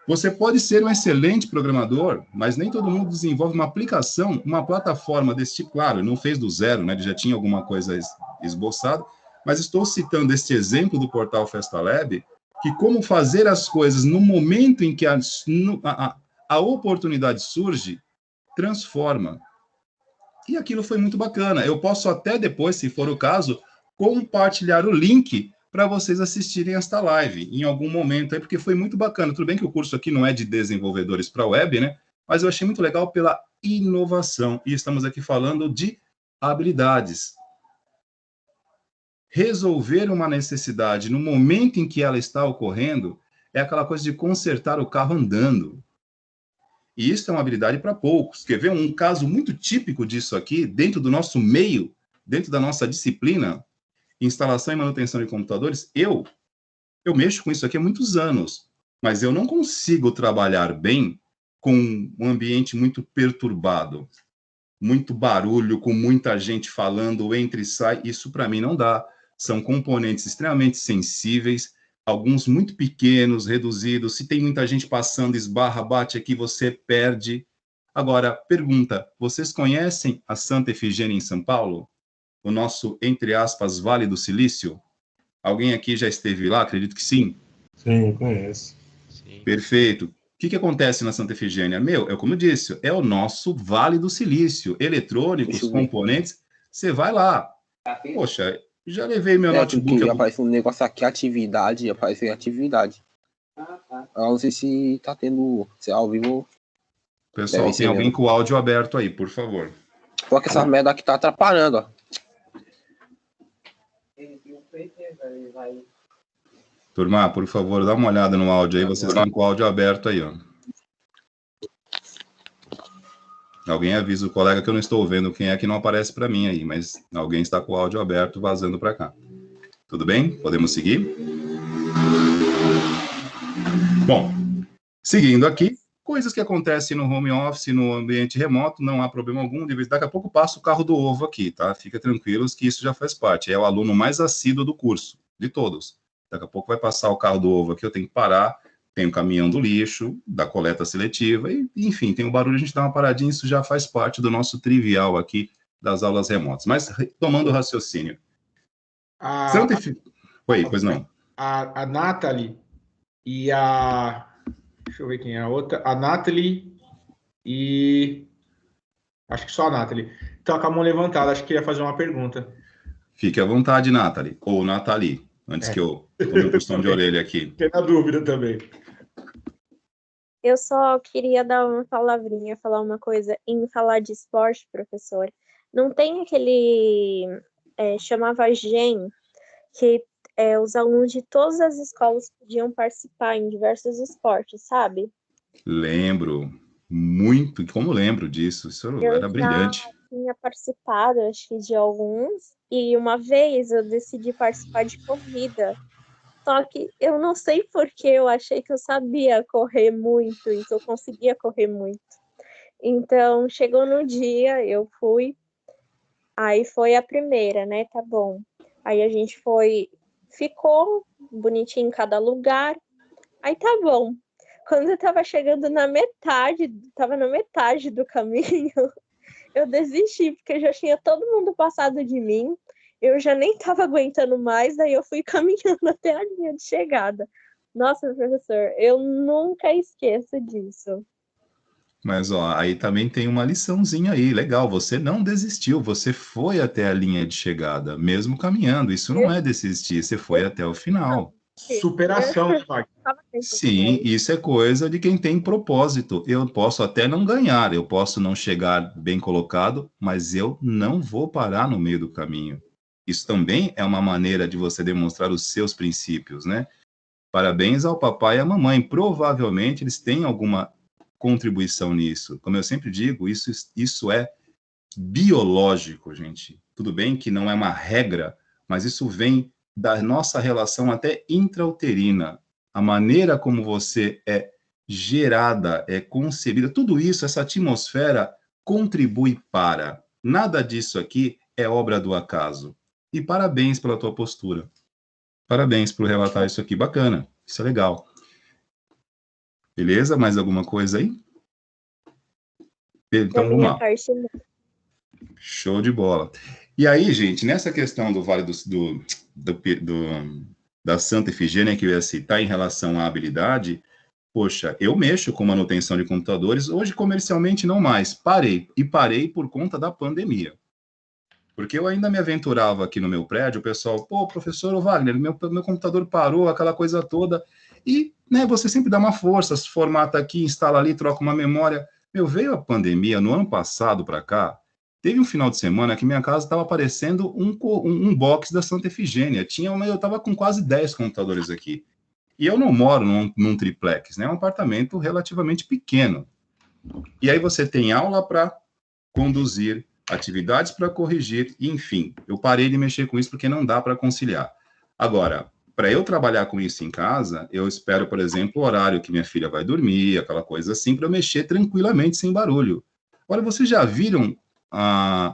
Você pode ser um excelente programador, mas nem todo mundo desenvolve uma aplicação, uma plataforma desse tipo. Claro, não fez do zero, né? Ele já tinha alguma coisa esboçada, mas estou citando este exemplo do portal Festa Lab, que como fazer as coisas no momento em que a oportunidade surge, transforma. E aquilo foi muito bacana. Eu posso até depois, se for o caso, compartilhar o link para vocês assistirem esta live em algum momento aí, porque foi muito bacana. Tudo bem que o curso aqui não é de desenvolvedores para web, né? Mas eu achei muito legal pela inovação. E estamos aqui falando de habilidades. Resolver uma necessidade no momento em que ela está ocorrendo é aquela coisa de consertar o carro andando. E isso é uma habilidade para poucos. Quer ver um caso muito típico disso aqui, dentro do nosso meio, dentro da nossa disciplina, instalação e manutenção de computadores? Eu mexo com isso aqui há muitos anos, mas eu não consigo trabalhar bem com um ambiente muito perturbado, muito barulho, com muita gente falando, entra e sai. Isso para mim não dá. São componentes extremamente sensíveis, alguns muito pequenos, reduzidos. Se tem muita gente passando, esbarra, bate aqui, você perde. Agora, pergunta, vocês conhecem a Santa Efigênia em São Paulo? O nosso, entre aspas, Vale do Silício? Alguém aqui já esteve lá? Acredito que sim. Sim, conheço. Sim. Perfeito. O que acontece na Santa Efigênia? É como eu disse, é o nosso Vale do Silício. Eletrônicos, componentes, você vai lá. Poxa, já levei meu notebook. Já aparece um negócio aqui, atividade, aparece atividade. Eu não sei se tá tendo, se é ao vivo. Pessoal, tem alguém com o áudio aberto aí, por favor. Porque essa merda aqui tá atrapalhando, ó. Turma, por favor, dá uma olhada no áudio aí, vocês estão com o áudio aberto aí, ó. Alguém avisa o colega que eu não estou vendo quem é que não aparece para mim aí, mas alguém está com o áudio aberto vazando para cá. Tudo bem? Podemos seguir? Bom, seguindo aqui, coisas que acontecem no home office, no ambiente remoto, não há problema algum. Daqui a pouco passa o carro do ovo aqui, tá? Fica tranquilos que isso já faz parte. É o aluno mais assíduo do curso, de todos. Daqui a pouco vai passar o carro do ovo aqui, eu tenho que parar. Tem o caminhão do lixo, da coleta seletiva, e, enfim, tem o barulho, a gente dá uma paradinha, isso já faz parte do nosso trivial aqui das aulas remotas. Mas, retomando o raciocínio. Oi, pois não. A Nathalie e a Deixa eu ver quem é a outra. A Nathalie e... Acho que só a Nathalie. Então, com a mão levantada, acho que ia fazer uma pergunta. Fique à vontade, Nathalie, ou Nathalie, antes que eu tome um puxão de orelha aqui. Fiquei na dúvida também. Eu só queria dar uma palavrinha, falar uma coisa em falar de esporte, professor. Não tem aquele chamava GEM, que os alunos de todas as escolas podiam participar em diversos esportes, sabe? Lembro muito, como lembro disso, isso era brilhante. Eu tinha participado, acho que de alguns, e uma vez eu decidi participar de corrida. Só que eu não sei por que eu achei que eu sabia correr muito e que eu conseguia correr muito. Então, chegou no dia, eu fui, aí foi a primeira, né? Tá bom. Aí a gente ficou bonitinho em cada lugar, aí tá bom. Quando eu tava chegando tava na metade do caminho, eu desisti, porque já tinha todo mundo passado de mim, eu já nem estava aguentando mais, daí eu fui caminhando até a linha de chegada. Nossa, professor, eu nunca esqueço disso. Mas, ó, aí também tem uma liçãozinha aí, legal, você não desistiu, você foi até a linha de chegada, mesmo caminhando, isso não é desistir, você foi até o final. Superação, né, Wagner? Sim, isso é coisa de quem tem propósito. Eu posso até não ganhar, eu posso não chegar bem colocado, mas eu não vou parar no meio do caminho. Isso também é uma maneira de você demonstrar os seus princípios, né? Parabéns ao papai e à mamãe. Provavelmente eles têm alguma contribuição nisso. Como eu sempre digo, isso é biológico, gente. Tudo bem que não é uma regra, mas isso vem da nossa relação até intrauterina. A maneira como você é gerada, é concebida, tudo isso, essa atmosfera contribui para. Nada disso aqui é obra do acaso. E parabéns pela tua postura. Parabéns por relatar isso aqui. Bacana. Isso é legal. Beleza? Mais alguma coisa aí? Então, vamos lá. Show de bola. E aí, gente, nessa questão do Vale da Santa Efigênia que eu ia citar em relação à habilidade, poxa, eu mexo com manutenção de computadores, hoje comercialmente não mais. Parei por conta da pandemia. Porque eu ainda me aventurava aqui no meu prédio, o pessoal, pô, professor Wagner, meu computador parou, aquela coisa toda, e, né, você sempre dá uma força, formata aqui, instala ali, troca uma memória. Veio a pandemia, no ano passado para cá, teve um final de semana que minha casa estava aparecendo um box da Santa Efigênia, eu estava com quase 10 computadores aqui. E eu não moro num triplex, né, é um apartamento relativamente pequeno. E aí você tem aula para conduzir, atividades para corrigir, enfim, eu parei de mexer com isso porque não dá para conciliar. Agora, para eu trabalhar com isso em casa, eu espero, por exemplo, o horário que minha filha vai dormir, aquela coisa assim, para eu mexer tranquilamente, sem barulho. Agora, vocês já viram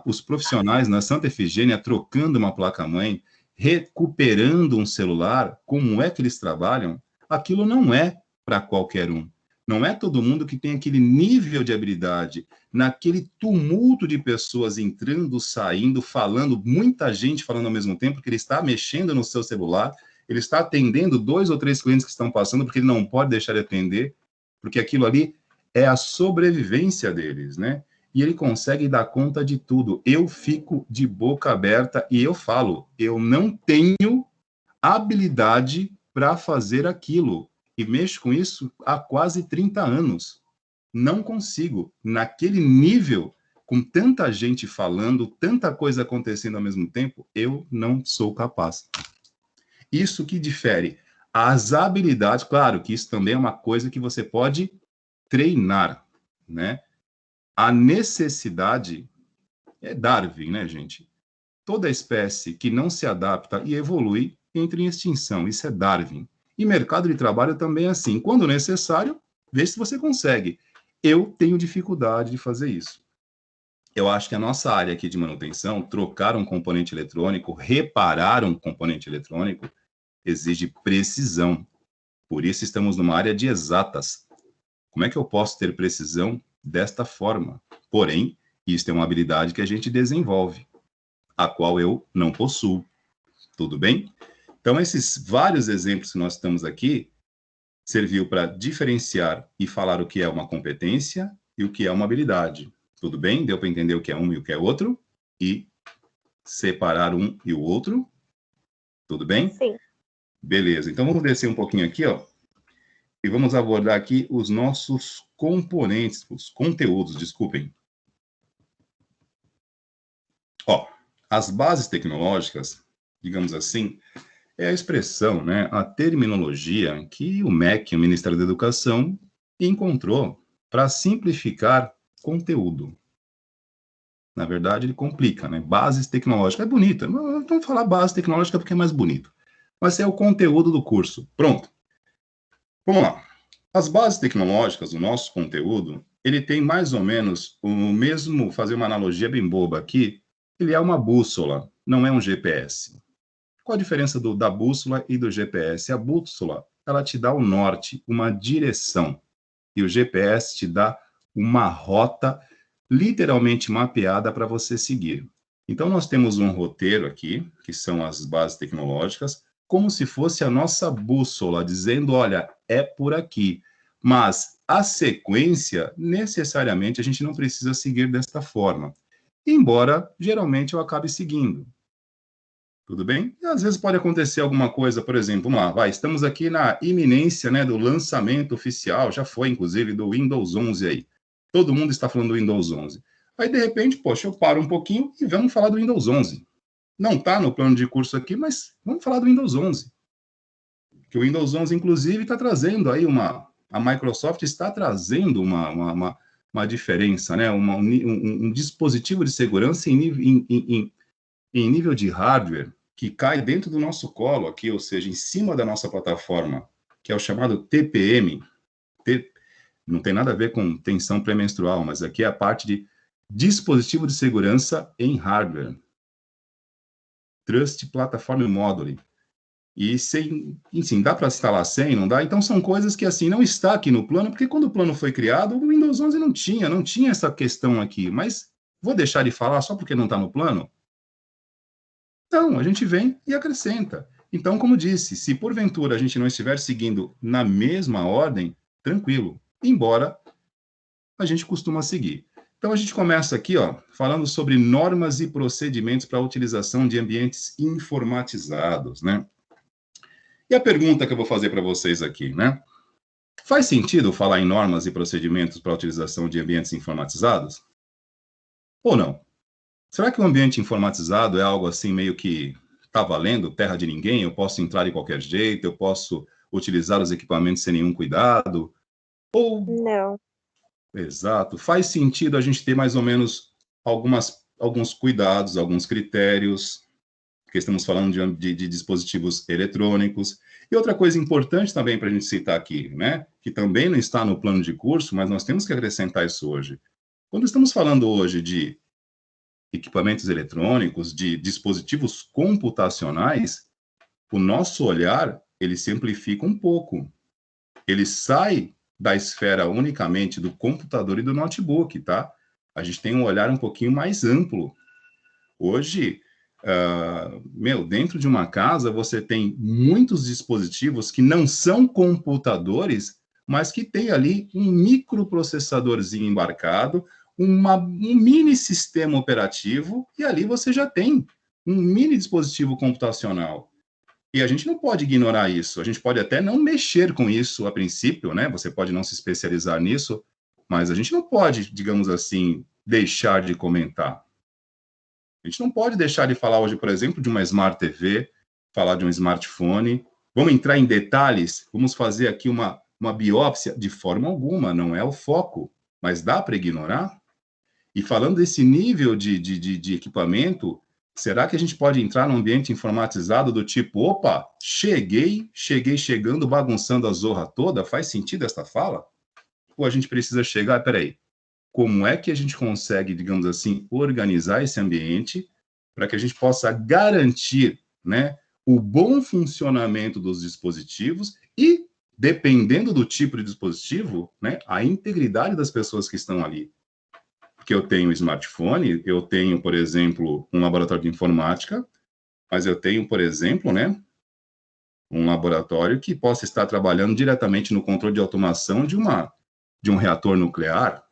os profissionais na Santa Efigênia trocando uma placa-mãe, recuperando um celular? Como é que eles trabalham? Aquilo não é para qualquer um. Não é todo mundo que tem aquele nível de habilidade, naquele tumulto de pessoas entrando, saindo, falando, muita gente falando ao mesmo tempo, porque ele está mexendo no seu celular, ele está atendendo 2 ou 3 clientes que estão passando, porque ele não pode deixar de atender, porque aquilo ali é a sobrevivência deles, né? E ele consegue dar conta de tudo. Eu fico de boca aberta e eu falo, eu não tenho habilidade para fazer aquilo. E mexo com isso há quase 30 anos. Não consigo. Naquele nível, com tanta gente falando, tanta coisa acontecendo ao mesmo tempo, eu não sou capaz. Isso que difere. As habilidades, claro que isso também é uma coisa que você pode treinar, né? A necessidade é Darwin, né, gente? Toda espécie que não se adapta e evolui entra em extinção. Isso é Darwin. E mercado de trabalho também é assim. Quando necessário, vê se você consegue. Eu tenho dificuldade de fazer isso. Eu acho que a nossa área aqui de manutenção, trocar um componente eletrônico, reparar um componente eletrônico, exige precisão. Por isso estamos numa área de exatas. Como é que eu posso ter precisão desta forma? Porém, isso é uma habilidade que a gente desenvolve, a qual eu não possuo. Tudo bem? Então, esses vários exemplos que nós estamos aqui, serviu para diferenciar e falar o que é uma competência e o que é uma habilidade. Tudo bem? Deu para entender o que é um e o que é outro? E separar um e o outro? Tudo bem? Sim. Beleza. Então, vamos descer um pouquinho aqui, ó. E vamos abordar aqui os nossos componentes, os conteúdos, desculpem. Ó, as bases tecnológicas, digamos assim, é a expressão, né, a terminologia que o MEC, o Ministério da Educação, encontrou para simplificar conteúdo. Na verdade, ele complica, né? Bases tecnológicas é bonita. Vamos falar base tecnológica porque é mais bonito. Mas é o conteúdo do curso. Pronto. Vamos lá. As bases tecnológicas, o nosso conteúdo, ele tem mais ou menos o mesmo, fazer uma analogia bem boba aqui, ele é uma bússola, não é um GPS. Qual a diferença da bússola e do GPS? A bússola, ela te dá o norte, uma direção, e o GPS te dá uma rota literalmente mapeada para você seguir. Então, nós temos um roteiro aqui, que são as bases tecnológicas, como se fosse a nossa bússola, dizendo, olha, é por aqui. Mas a sequência, necessariamente, a gente não precisa seguir desta forma. Embora, geralmente, eu acabe seguindo. Tudo bem? E, às vezes pode acontecer alguma coisa, por exemplo, vamos lá, estamos aqui na iminência, né, do lançamento oficial, já foi, inclusive, do Windows 11 aí. Todo mundo está falando do Windows 11. Aí, de repente, poxa, eu paro um pouquinho e vamos falar do Windows 11. Não está no plano de curso aqui, mas vamos falar do Windows 11. Que o Windows 11, inclusive, está trazendo aí a Microsoft está trazendo uma diferença, né? Um dispositivo de segurança em nível de hardware que cai dentro do nosso colo aqui, ou seja, em cima da nossa plataforma, que é o chamado TPM. Não tem nada a ver com tensão pré-menstrual, mas aqui é a parte de dispositivo de segurança em hardware. Trust Platform Module. E sem, enfim, dá para instalar sem, não dá? Então são coisas que assim não está aqui no plano, porque quando o plano foi criado, o Windows 11 não tinha essa questão aqui, mas vou deixar de falar só porque não está no plano? Não, a gente vem e acrescenta. Então, como disse, se porventura a gente não estiver seguindo na mesma ordem, tranquilo, embora a gente costuma seguir. Então, a gente começa aqui, ó, falando sobre normas e procedimentos para a utilização de ambientes informatizados, né? E a pergunta que eu vou fazer para vocês aqui, né? Faz sentido falar em normas e procedimentos para a utilização de ambientes informatizados? Ou não? Será que o ambiente informatizado é algo assim meio que está valendo, terra de ninguém? Eu posso entrar de qualquer jeito, eu posso utilizar os equipamentos sem nenhum cuidado? Ou... Não. Exato. Faz sentido a gente ter mais ou menos alguns cuidados, alguns critérios, porque estamos falando de dispositivos eletrônicos. E outra coisa importante também para a gente citar aqui, né, que também não está no plano de curso, mas nós temos que acrescentar isso hoje. Quando estamos falando hoje de equipamentos eletrônicos, de dispositivos computacionais, o nosso olhar, ele simplifica um pouco. Ele sai da esfera unicamente do computador e do notebook, tá? A gente tem um olhar um pouquinho mais amplo. Hoje, dentro de uma casa, você tem muitos dispositivos que não são computadores, mas que tem ali um microprocessadorzinho embarcado, um mini sistema operativo, e ali você já tem um mini dispositivo computacional. E a gente não pode ignorar isso. A gente pode até não mexer com isso a princípio, né? Você pode não se especializar nisso, mas a gente não pode, digamos assim, deixar de comentar. A gente não pode deixar de falar hoje, por exemplo, de uma Smart TV, falar de um smartphone. Vamos entrar em detalhes? Vamos fazer aqui uma biópsia? De forma alguma, não é o foco. Mas dá para ignorar? E falando desse nível de equipamento, será que a gente pode entrar num ambiente informatizado do tipo, opa, cheguei chegando, bagunçando a zorra toda? Faz sentido esta fala? Ou a gente precisa chegar, peraí, como é que a gente consegue, digamos assim, organizar esse ambiente para que a gente possa garantir, né, o bom funcionamento dos dispositivos e, dependendo do tipo de dispositivo, né, a integridade das pessoas que estão ali. Porque eu tenho um smartphone, eu tenho, por exemplo, um laboratório de informática, mas eu tenho, por exemplo, né, um laboratório que possa estar trabalhando diretamente no controle de automação de um reator nuclear.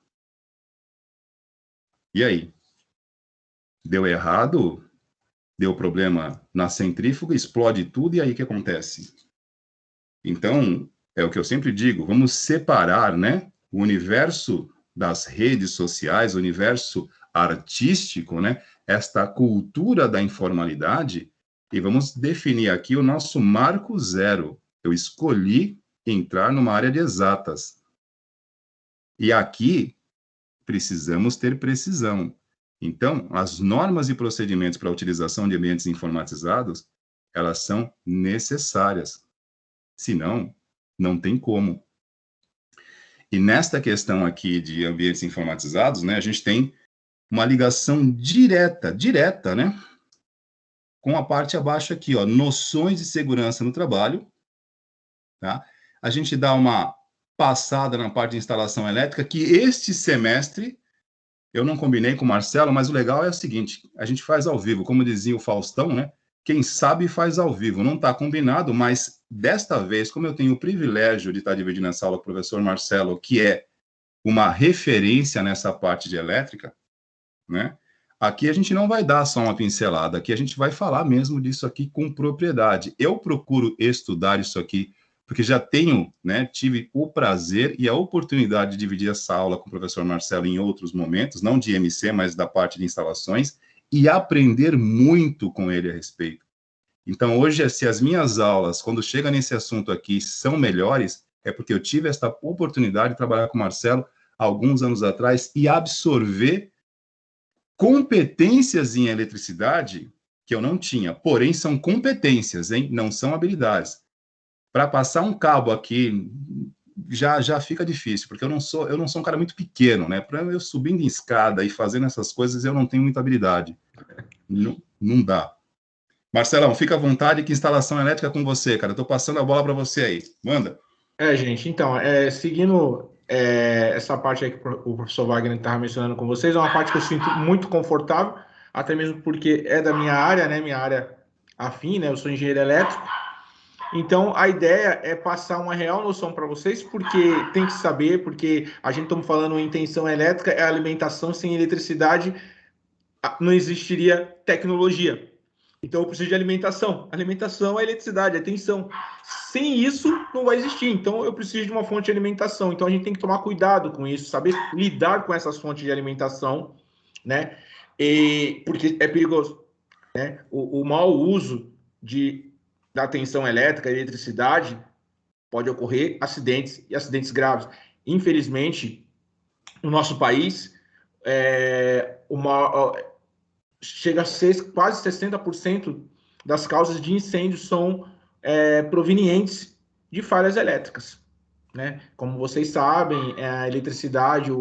E aí? Deu errado? Deu problema na centrífuga, explode tudo, e aí o que acontece? Então, é o que eu sempre digo, vamos separar, né, o universo das redes sociais, o universo artístico, né, esta cultura da informalidade, e vamos definir aqui o nosso marco zero. Eu escolhi entrar numa área de exatas. E aqui precisamos ter precisão. Então, as normas e procedimentos para a utilização de ambientes informatizados, elas são necessárias. Senão, não tem como. E nesta questão aqui de ambientes informatizados, né, a gente tem uma ligação direta, né, com a parte abaixo aqui, ó, noções de segurança no trabalho, tá? A gente dá uma passada na parte de instalação elétrica, que este semestre eu não combinei com o Marcelo, mas o legal é o seguinte, a gente faz ao vivo, como dizia o Faustão, né? Quem sabe faz ao vivo, não está combinado, mas desta vez, como eu tenho o privilégio de estar dividindo essa aula com o professor Marcelo, que é uma referência nessa parte de elétrica, né? Aqui a gente não vai dar só uma pincelada, aqui a gente vai falar mesmo disso aqui com propriedade. Eu procuro estudar isso aqui, porque já tenho, né, tive o prazer e a oportunidade de dividir essa aula com o professor Marcelo em outros momentos, não de MC, mas da parte de instalações, e aprender muito com ele a respeito. Então, hoje, se as minhas aulas, quando chega nesse assunto aqui, são melhores, é porque eu tive esta oportunidade de trabalhar com o Marcelo alguns anos atrás e absorver competências em eletricidade que eu não tinha. Porém, são competências, hein? Não são habilidades. Para passar um cabo aqui, já fica difícil, porque eu não sou um cara muito pequeno, né? Para eu subindo em escada e fazendo essas coisas, eu não tenho muita habilidade. Não dá. Marcelão, fica à vontade, que instalação elétrica é com você, cara. Eu tô passando a bola para você aí. Manda. Gente, então, seguindo essa parte aí que o professor Wagner estava mencionando com vocês, é uma parte que eu sinto muito confortável, até mesmo porque é da minha área, né? Minha área afim, né? Eu sou engenheiro elétrico. Então, a ideia é passar uma real noção para vocês, porque tem que saber, porque a gente estamos falando em tensão elétrica, é alimentação, sem eletricidade não existiria tecnologia. Então, eu preciso de alimentação. Alimentação é eletricidade, é tensão. Sem isso, não vai existir. Então, eu preciso de uma fonte de alimentação. Então, a gente tem que tomar cuidado com isso, saber lidar com essas fontes de alimentação, né? Porque é perigoso, né? O mau uso da tensão elétrica, eletricidade, pode ocorrer acidentes e acidentes graves. Infelizmente, no nosso país, chega a ser quase 60% das causas de incêndio são provenientes de falhas elétricas, né? Como vocês sabem, a eletricidade,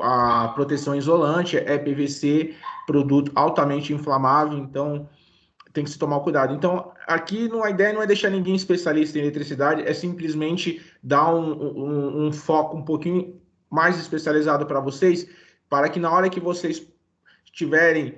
a proteção isolante é PVC, produto altamente inflamável, então tem que se tomar cuidado. Então, aqui a ideia não é deixar ninguém especialista em eletricidade, é simplesmente dar um foco um pouquinho mais especializado para vocês, para que na hora que vocês estiverem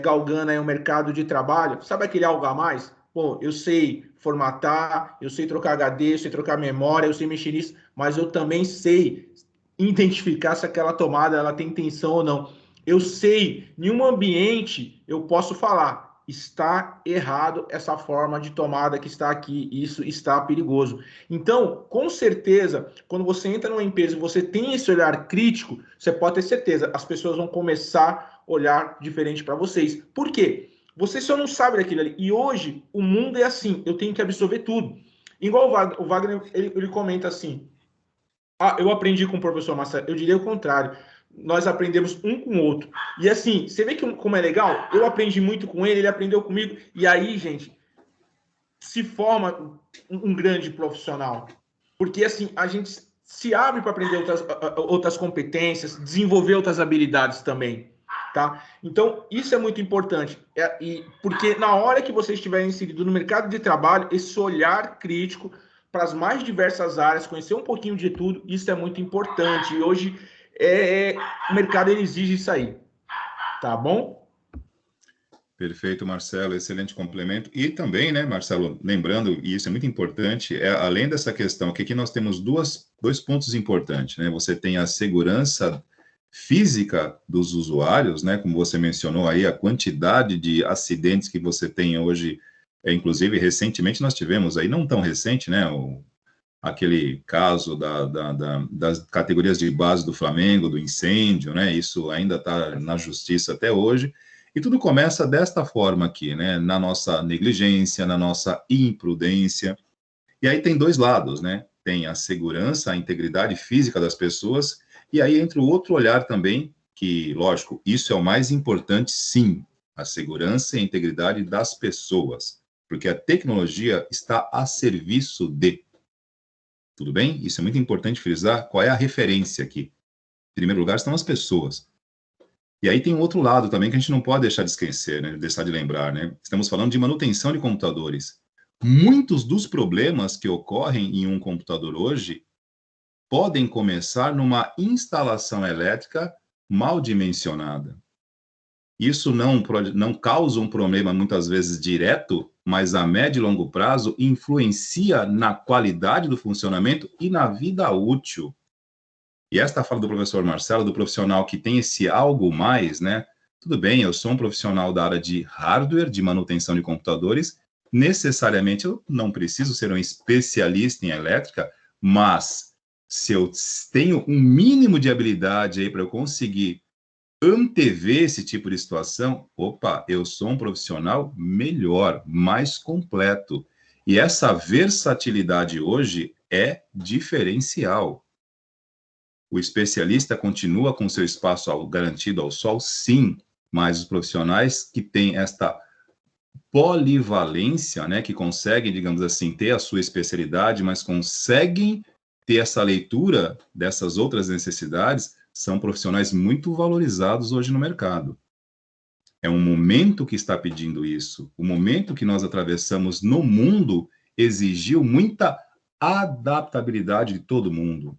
galgando aí o mercado de trabalho, sabe aquele algo a mais? Pô, eu sei formatar, eu sei trocar HD, eu sei trocar memória, eu sei mexer nisso, mas eu também sei identificar se aquela tomada ela tem tensão ou não. Eu sei, em um ambiente, eu posso falar, está errado essa forma de tomada que está aqui, isso está perigoso. Então, com certeza, quando você entra numa empresa e você tem esse olhar crítico, você pode ter certeza, as pessoas vão começar a olhar diferente para vocês. Por quê? Você só não sabe daquilo ali. E hoje, o mundo é assim, eu tenho que absorver tudo. Igual o Wagner, ele comenta assim, eu aprendi com o professor Marcelo, eu diria o contrário, nós aprendemos um com o outro. E assim, você vê como é legal? Eu aprendi muito com ele, ele aprendeu comigo, e aí, gente, se forma um grande profissional. Porque assim, a gente se abre para aprender outras competências, desenvolver outras habilidades também, tá? Então, isso é muito importante. Porque na hora que você estiver inserido no mercado de trabalho, esse olhar crítico para as mais diversas áreas, conhecer um pouquinho de tudo, isso é muito importante. E hoje o mercado ele exige isso aí, tá bom? Perfeito, Marcelo, excelente complemento. E também, né, Marcelo, lembrando, e isso é muito importante, além dessa questão, que aqui nós temos dois pontos importantes, né? Você tem a segurança física dos usuários, né? Como você mencionou aí, a quantidade de acidentes que você tem hoje, inclusive recentemente nós tivemos aí, não tão recente, né? Aquele caso das categorias de base do Flamengo, do incêndio, né? Isso ainda está na justiça até hoje. E tudo começa desta forma aqui, né? Na nossa negligência, na nossa imprudência. E aí tem dois lados, né? Tem a segurança, a integridade física das pessoas, e aí entra o outro olhar também, que, lógico, isso é o mais importante, sim, a segurança e a integridade das pessoas, porque a tecnologia está a serviço de. Tudo bem? Isso é muito importante frisar. Qual é a referência aqui? Em primeiro lugar estão as pessoas. E aí tem um outro lado também que a gente não pode deixar de esquecer, né? Deixar de lembrar, né? Estamos falando de manutenção de computadores. Muitos dos problemas que ocorrem em um computador hoje podem começar numa instalação elétrica mal dimensionada. Isso não causa um problema muitas vezes direto, mas a médio e longo prazo influencia na qualidade do funcionamento e na vida útil. E esta fala do professor Marcelo, do profissional que tem esse algo mais, né? Tudo bem, eu sou um profissional da área de hardware, de manutenção de computadores, necessariamente eu não preciso ser um especialista em elétrica, mas se eu tenho um mínimo de habilidade aí para eu conseguir antever esse tipo de situação, opa, eu sou um profissional melhor, mais completo. E essa versatilidade hoje é diferencial. O especialista continua com seu espaço garantido ao sol, sim, mas os profissionais que têm esta polivalência, né, que conseguem, digamos assim, ter a sua especialidade, mas conseguem ter essa leitura dessas outras necessidades, são profissionais muito valorizados hoje no mercado. É um momento que está pedindo isso. O momento que nós atravessamos no mundo exigiu muita adaptabilidade de todo mundo.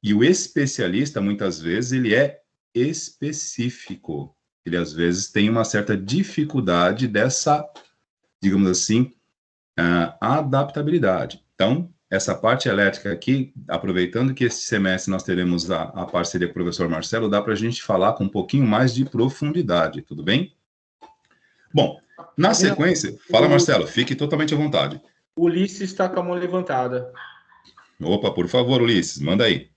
E o especialista, muitas vezes, ele é específico. Ele, às vezes, tem uma certa dificuldade dessa, digamos assim, adaptabilidade. Então, essa parte elétrica aqui, aproveitando que esse semestre nós teremos a parceria com o professor Marcelo, dá para a gente falar com um pouquinho mais de profundidade, tudo bem? Bom, na sequência, fala Marcelo, fique totalmente à vontade. O Ulisses está com a mão levantada. Opa, por favor, Ulisses, manda aí.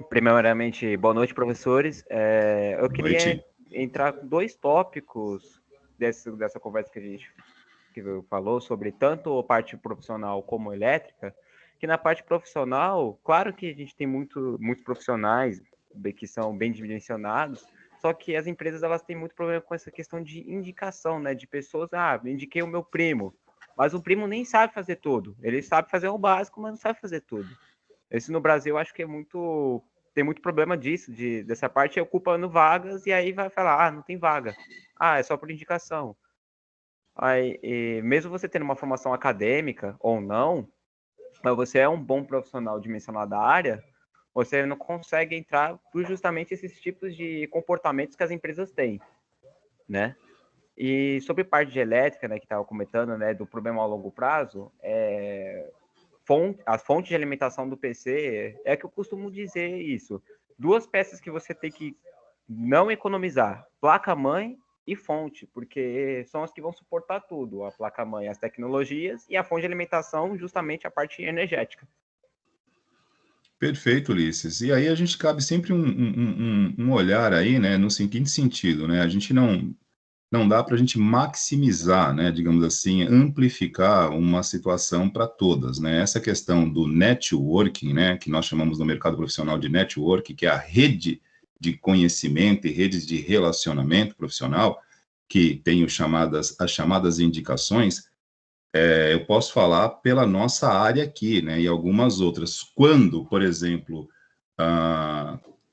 Primeiramente, boa noite, professores. Eu queria entrar com dois tópicos dessa conversa que a gente falou sobre tanto a parte profissional como elétrica, que na parte profissional, claro que a gente tem muitos profissionais que são bem dimensionados, só que as empresas elas têm muito problema com essa questão de indicação, né? De pessoas, indiquei o meu primo, mas o primo nem sabe fazer tudo. Ele sabe fazer o básico, mas não sabe fazer tudo. Esse no Brasil, acho que tem muito problema disso, dessa parte ocupando vagas, e aí vai falar, não tem vaga. É só por indicação. Aí, mesmo você tendo uma formação acadêmica ou não, mas você é um bom profissional dimensionado da área, você não consegue entrar por justamente esses tipos de comportamentos que as empresas têm, né? E sobre parte de elétrica, né, que estava comentando, né, do problema a longo prazo, a fonte de alimentação do PC é que eu costumo dizer isso. Duas peças que você tem que não economizar, placa-mãe e fonte, porque são as que vão suportar tudo. A placa-mãe, as tecnologias, e a fonte de alimentação, justamente a parte energética. Perfeito, Ulisses. E aí a gente cabe sempre um olhar aí, né, no seguinte sentido, né, a gente não dá para a gente maximizar, né, digamos assim, amplificar uma situação para todas, né? Essa questão do networking, né, que nós chamamos no mercado profissional de network, que é a rede de conhecimento e redes de relacionamento profissional, que tem as chamadas indicações, eu posso falar pela nossa área aqui, né, e algumas outras. Quando, por exemplo,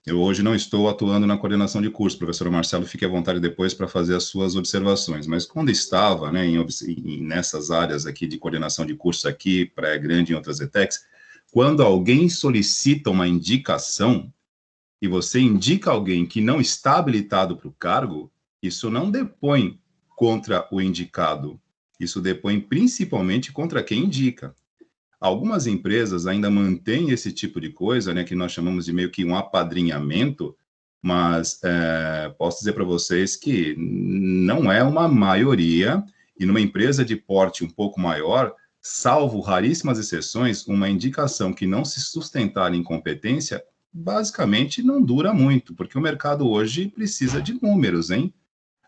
eu hoje não estou atuando na coordenação de curso, professor Marcelo, fique à vontade depois para fazer as suas observações, mas quando estava, né, nessas áreas aqui de coordenação de curso aqui, Praia Grande e outras ETECs, quando alguém solicita uma indicação e você indica alguém que não está habilitado para o cargo, Isso não depõe contra o indicado, isso depõe principalmente contra quem indica. Algumas empresas ainda mantêm esse tipo de coisa, né, que nós chamamos de meio que um apadrinhamento, mas posso dizer para vocês que não é uma maioria, e numa empresa de porte um pouco maior, salvo raríssimas exceções, uma indicação que não se sustentar em competência, basicamente não dura muito, porque o mercado hoje precisa de números, hein?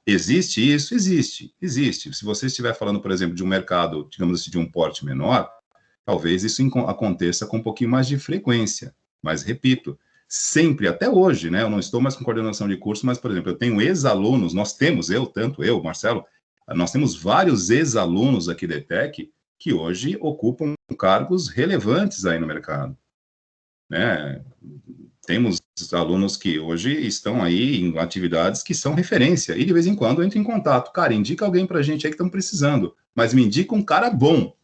Existe isso? Existe, existe. Se você estiver falando, por exemplo, de um mercado, digamos assim, de um porte menor, talvez isso aconteça com um pouquinho mais de frequência. Mas, repito, sempre, até hoje, né? Eu não estou mais com coordenação de curso, mas, por exemplo, eu tenho ex-alunos, tanto eu, Marcelo, nós temos vários ex-alunos aqui da ETEC que hoje ocupam cargos relevantes aí no mercado, né? Temos alunos que hoje estão aí em atividades que são referência, e de vez em quando eu entro em contato. Cara, indica alguém pra gente aí que estamos precisando, mas me indica um cara bom.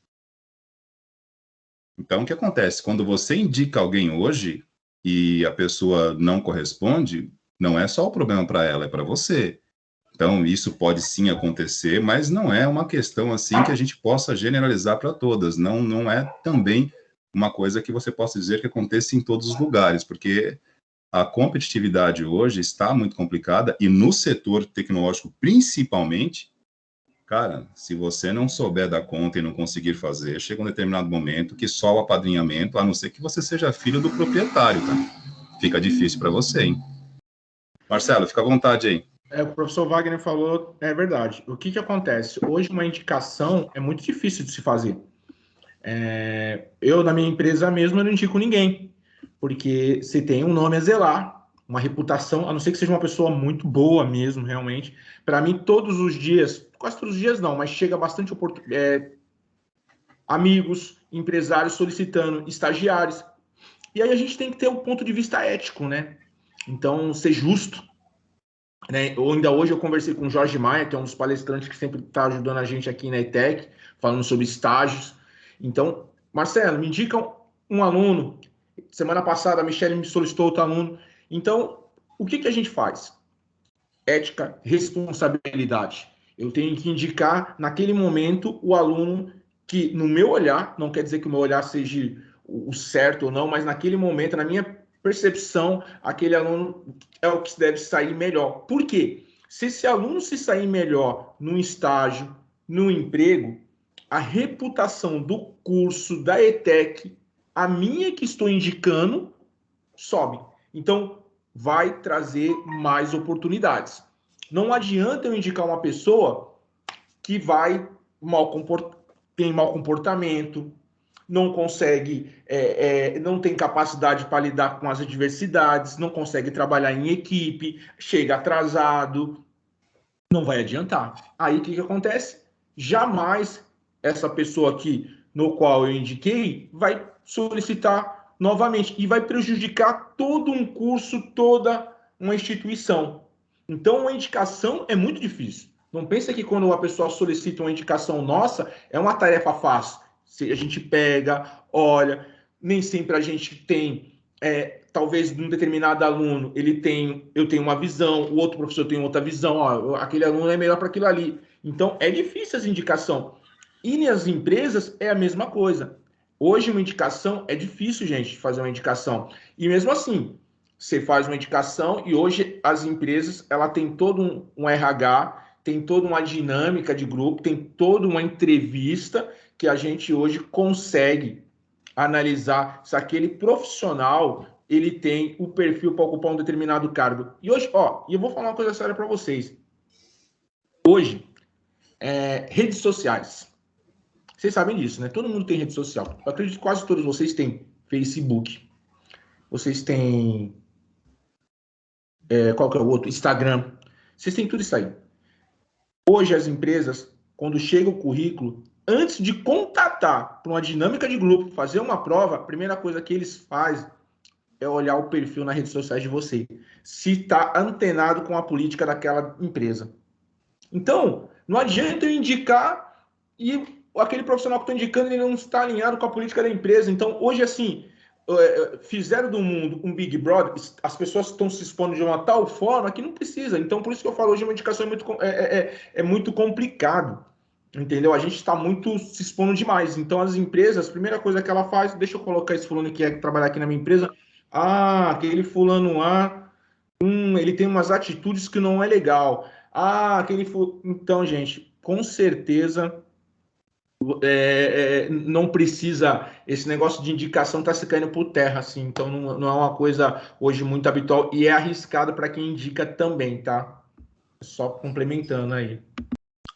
Então, o que acontece? Quando você indica alguém hoje e a pessoa não corresponde, não é só o problema para ela, é para você. Então, isso pode sim acontecer, mas não é uma questão assim que a gente possa generalizar para todas. Não é também uma coisa que você possa dizer que aconteça em todos os lugares, porque a competitividade hoje está muito complicada e no setor tecnológico, principalmente, cara, se você não souber dar conta e não conseguir fazer, chega um determinado momento que só o apadrinhamento, a não ser que você seja filho do proprietário, tá? Fica difícil para você, hein? Marcelo, fica à vontade aí. O professor Wagner falou, é verdade. O que acontece? Hoje uma indicação é muito difícil de se fazer. Eu, na minha empresa mesmo, eu não indico ninguém, porque você tem um nome a zelar, uma reputação, a não ser que seja uma pessoa muito boa mesmo, realmente. Para mim, todos os dias, quase todos os dias não, mas chega bastante amigos, empresários solicitando estagiários. E aí a gente tem que ter um ponto de vista ético, né? Então, ser justo. Né? Ainda hoje eu conversei com o Jorge Maia, que é um dos palestrantes que sempre está ajudando a gente aqui na ETEC, falando sobre estágios. Então, Marcelo, me indica um aluno. Semana passada a Michelle me solicitou outro aluno. Então, o que a gente faz? Ética, responsabilidade. Eu tenho que indicar naquele momento o aluno que, no meu olhar, não quer dizer que o meu olhar seja o certo ou não, mas naquele momento, na minha percepção, aquele aluno é o que deve sair melhor. Por quê? Se esse aluno se sair melhor no estágio, no emprego, a reputação do curso, da ETEC, a minha que estou indicando, sobe. Então, vai trazer mais oportunidades. Não adianta eu indicar uma pessoa que vai tem mau comportamento, não consegue, não tem capacidade para lidar com as adversidades, não consegue trabalhar em equipe, chega atrasado, não vai adiantar. Aí o que acontece? Jamais essa pessoa aqui, no qual eu indiquei, vai solicitar novamente e vai prejudicar todo um curso, toda uma instituição. Então, uma indicação é muito difícil. Não pensa que quando uma pessoa solicita uma indicação nossa, é uma tarefa fácil. Se a gente pega, olha, nem sempre a gente tem, talvez num determinado aluno, eu tenho uma visão, o outro professor tem outra visão, ó, aquele aluno é melhor para aquilo ali. Então, é difícil essa indicação. E nas empresas é a mesma coisa. Hoje, uma indicação é difícil, gente, fazer uma indicação. E mesmo assim, você faz uma indicação e hoje as empresas, ela tem todo um RH, tem toda uma dinâmica de grupo, tem toda uma entrevista que a gente hoje consegue analisar se aquele profissional ele tem o perfil para ocupar um determinado cargo. E hoje, e eu vou falar uma coisa séria para vocês. Hoje, redes sociais. Vocês sabem disso, né? Todo mundo tem rede social. Eu acredito que quase todos vocês têm Facebook. Vocês têm... qual que é o outro? Instagram. Vocês têm tudo isso aí. Hoje, as empresas, quando chega o currículo, antes de contatar para uma dinâmica de grupo, fazer uma prova, a primeira coisa que eles fazem é olhar o perfil nas redes sociais de você. Se está antenado com a política daquela empresa. Então, não adianta eu indicar e aquele profissional que estou indicando ele não está alinhado com a política da empresa. Então, hoje, assim, fizeram do mundo um Big Brother, as pessoas estão se expondo de uma tal forma que não precisa. Então, por isso que eu falo, hoje uma indicação é muito complicado, entendeu? A gente está muito se expondo demais. Então, as empresas, a primeira coisa que ela faz, deixa eu colocar esse fulano que quer trabalhar aqui na minha empresa, aquele fulano lá, ele tem umas atitudes que não é legal. Então, gente, com certeza não precisa, esse negócio de indicação está se caindo por terra, assim, então não é uma coisa hoje muito habitual e é arriscado para quem indica também, tá? Só complementando aí.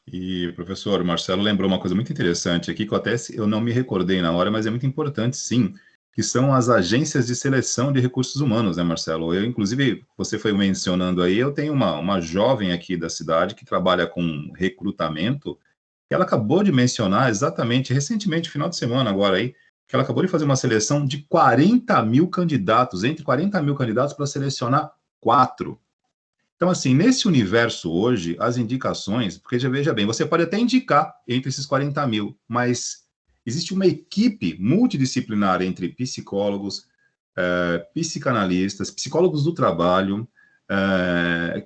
E, professor, o Marcelo lembrou uma coisa muito interessante aqui, que eu não me recordei na hora, mas é muito importante, sim, que são as agências de seleção de recursos humanos, né, Marcelo? Inclusive, você foi mencionando aí, eu tenho uma jovem aqui da cidade que trabalha com recrutamento. Ela acabou de mencionar exatamente, recentemente, final de semana agora aí, que ela acabou de fazer uma seleção de 40 mil candidatos, entre 40 mil candidatos para selecionar 4. Então, assim, nesse universo hoje, as indicações, porque já veja bem, você pode até indicar entre esses 40 mil, mas existe uma equipe multidisciplinar entre psicólogos, psicanalistas, psicólogos do trabalho,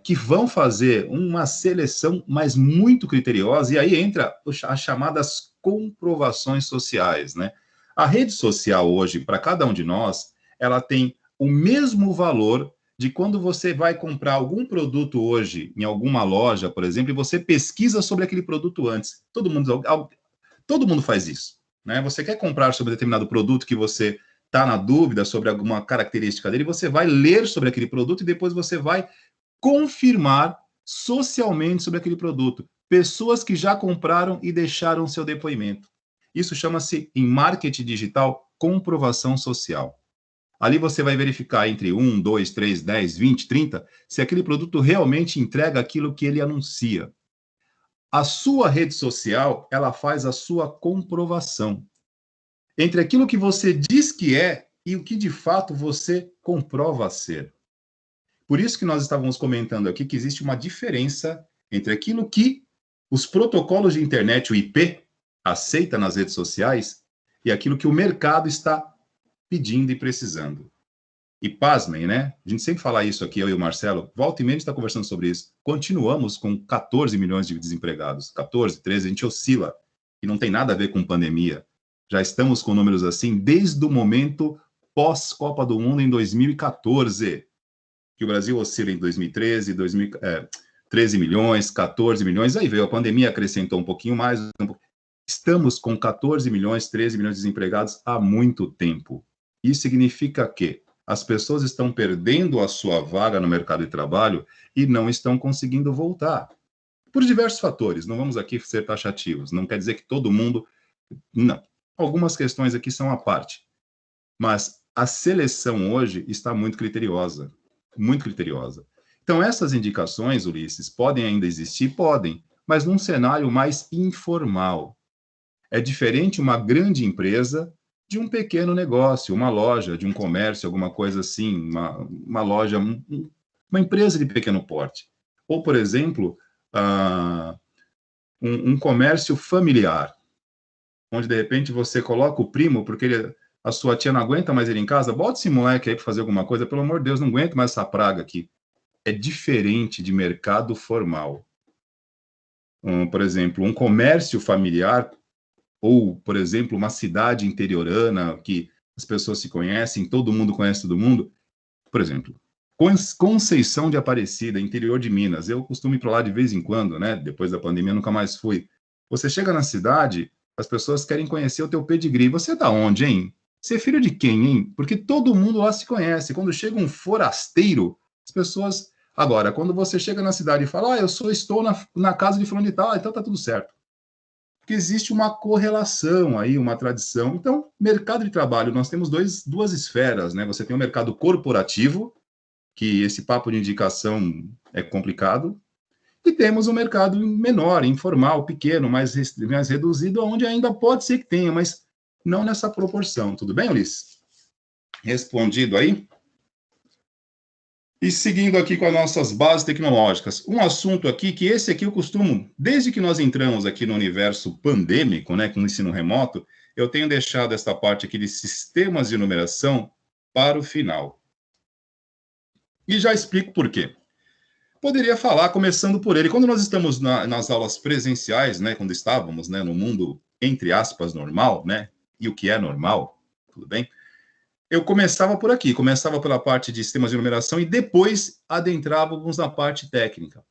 que vão fazer uma seleção, mas muito criteriosa, e aí entra as chamadas comprovações sociais, né? A rede social hoje, para cada um de nós, ela tem o mesmo valor de quando você vai comprar algum produto hoje em alguma loja, por exemplo, e você pesquisa sobre aquele produto antes. Todo mundo faz isso, né? Você quer comprar sobre determinado produto que você está na dúvida sobre alguma característica dele, você vai ler sobre aquele produto e depois você vai confirmar socialmente sobre aquele produto. Pessoas que já compraram e deixaram seu depoimento. Isso chama-se, em marketing digital, comprovação social. Ali você vai verificar entre 1, 2, 3, 10, 20, 30, se aquele produto realmente entrega aquilo que ele anuncia. A sua rede social, ela faz a sua comprovação entre aquilo que você diz que é e o que de fato você comprova ser. Por isso que nós estávamos comentando aqui que existe uma diferença entre aquilo que os protocolos de internet, o IP, aceita nas redes sociais e aquilo que o mercado está pedindo e precisando. E pasmem, né? A gente sempre fala isso aqui, eu e o Marcelo, volta e meia a gente está conversando sobre isso. Continuamos com 14 milhões de desempregados. 14, 13, a gente oscila. E não tem nada a ver com pandemia. Já estamos com números assim desde o momento pós-Copa do Mundo em 2014, que o Brasil oscila em 2013, 13 milhões, 14 milhões, aí veio a pandemia, acrescentou um pouquinho mais. Estamos com 14 milhões, 13 milhões de desempregados há muito tempo. Isso significa que as pessoas estão perdendo a sua vaga no mercado de trabalho e não estão conseguindo voltar. Por diversos fatores, não vamos aqui ser taxativos, não quer dizer que todo mundo... Não. Algumas questões aqui são à parte. Mas a seleção hoje está muito criteriosa. Muito criteriosa. Então, essas indicações, Ulisses, podem ainda existir? Podem, mas num cenário mais informal. É diferente uma grande empresa de um pequeno negócio, uma loja, de um comércio, alguma coisa assim, uma loja, uma empresa de pequeno porte. Ou, por exemplo, um comércio familiar, onde, de repente, você coloca o primo, porque a sua tia não aguenta mais ele em casa, bota esse moleque aí para fazer alguma coisa, pelo amor de Deus, não aguento mais essa praga aqui. É diferente de mercado formal. Por exemplo, um comércio familiar, ou, por exemplo, uma cidade interiorana, que as pessoas se conhecem, todo mundo conhece todo mundo. Por exemplo, Conceição de Aparecida, interior de Minas. Eu costumo ir para lá de vez em quando, né? Depois da pandemia, nunca mais fui. Você chega na cidade, as pessoas querem conhecer o teu pedigree. Você é da onde, hein? Você é filho de quem, hein? Porque todo mundo lá se conhece. Quando chega um forasteiro, as pessoas... Agora, quando você chega na cidade e fala, estou na casa de fulano de tal, então tá tudo certo. Porque existe uma correlação aí, uma tradição. Então, mercado de trabalho, nós temos duas esferas, né? Você tem o mercado corporativo, que esse papo de indicação é complicado, e temos o mercado menor, informal, pequeno, mais reduzido, onde ainda pode ser que tenha, mas não nessa proporção. Tudo bem, Ulisses? Respondido aí? E seguindo aqui com as nossas bases tecnológicas, um assunto aqui que esse aqui eu costumo, desde que nós entramos aqui no universo pandêmico, né, com o ensino remoto, eu tenho deixado essa parte aqui de sistemas de numeração para o final. E já explico por quê. Poderia falar, começando por ele, quando nós estamos nas aulas presenciais, né, quando estávamos, né, no mundo, entre aspas, normal, né, e o que é normal, tudo bem? Eu começava por aqui, começava pela parte de sistemas de numeração e depois adentrávamos na parte técnica.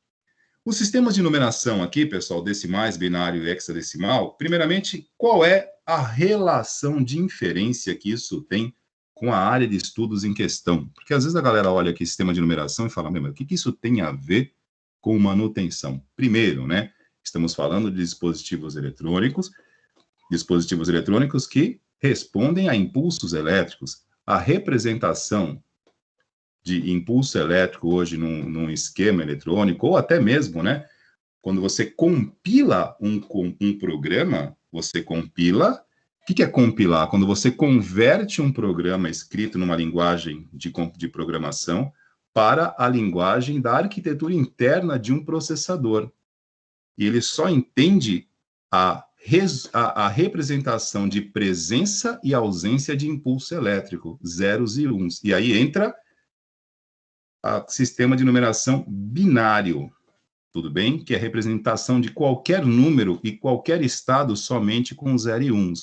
Os sistemas de numeração aqui, pessoal, decimais, binário e hexadecimal, primeiramente, qual é a relação de inferência que isso tem com a área de estudos em questão? Porque às vezes a galera olha aqui sistema de numeração e fala, meu, o que isso tem a ver com manutenção? Primeiro, né, estamos falando de dispositivos eletrônicos que respondem a impulsos elétricos. A representação de impulso elétrico hoje num esquema eletrônico, ou até mesmo, né, quando você compila um programa, você compila. O que é compilar? Quando você converte um programa escrito numa linguagem de programação para a linguagem da arquitetura interna de um processador. E ele só entende a representação de presença e ausência de impulso elétrico, zeros e uns. E aí entra o sistema de numeração binário, tudo bem? Que é a representação de qualquer número e qualquer estado somente com 0 e 1.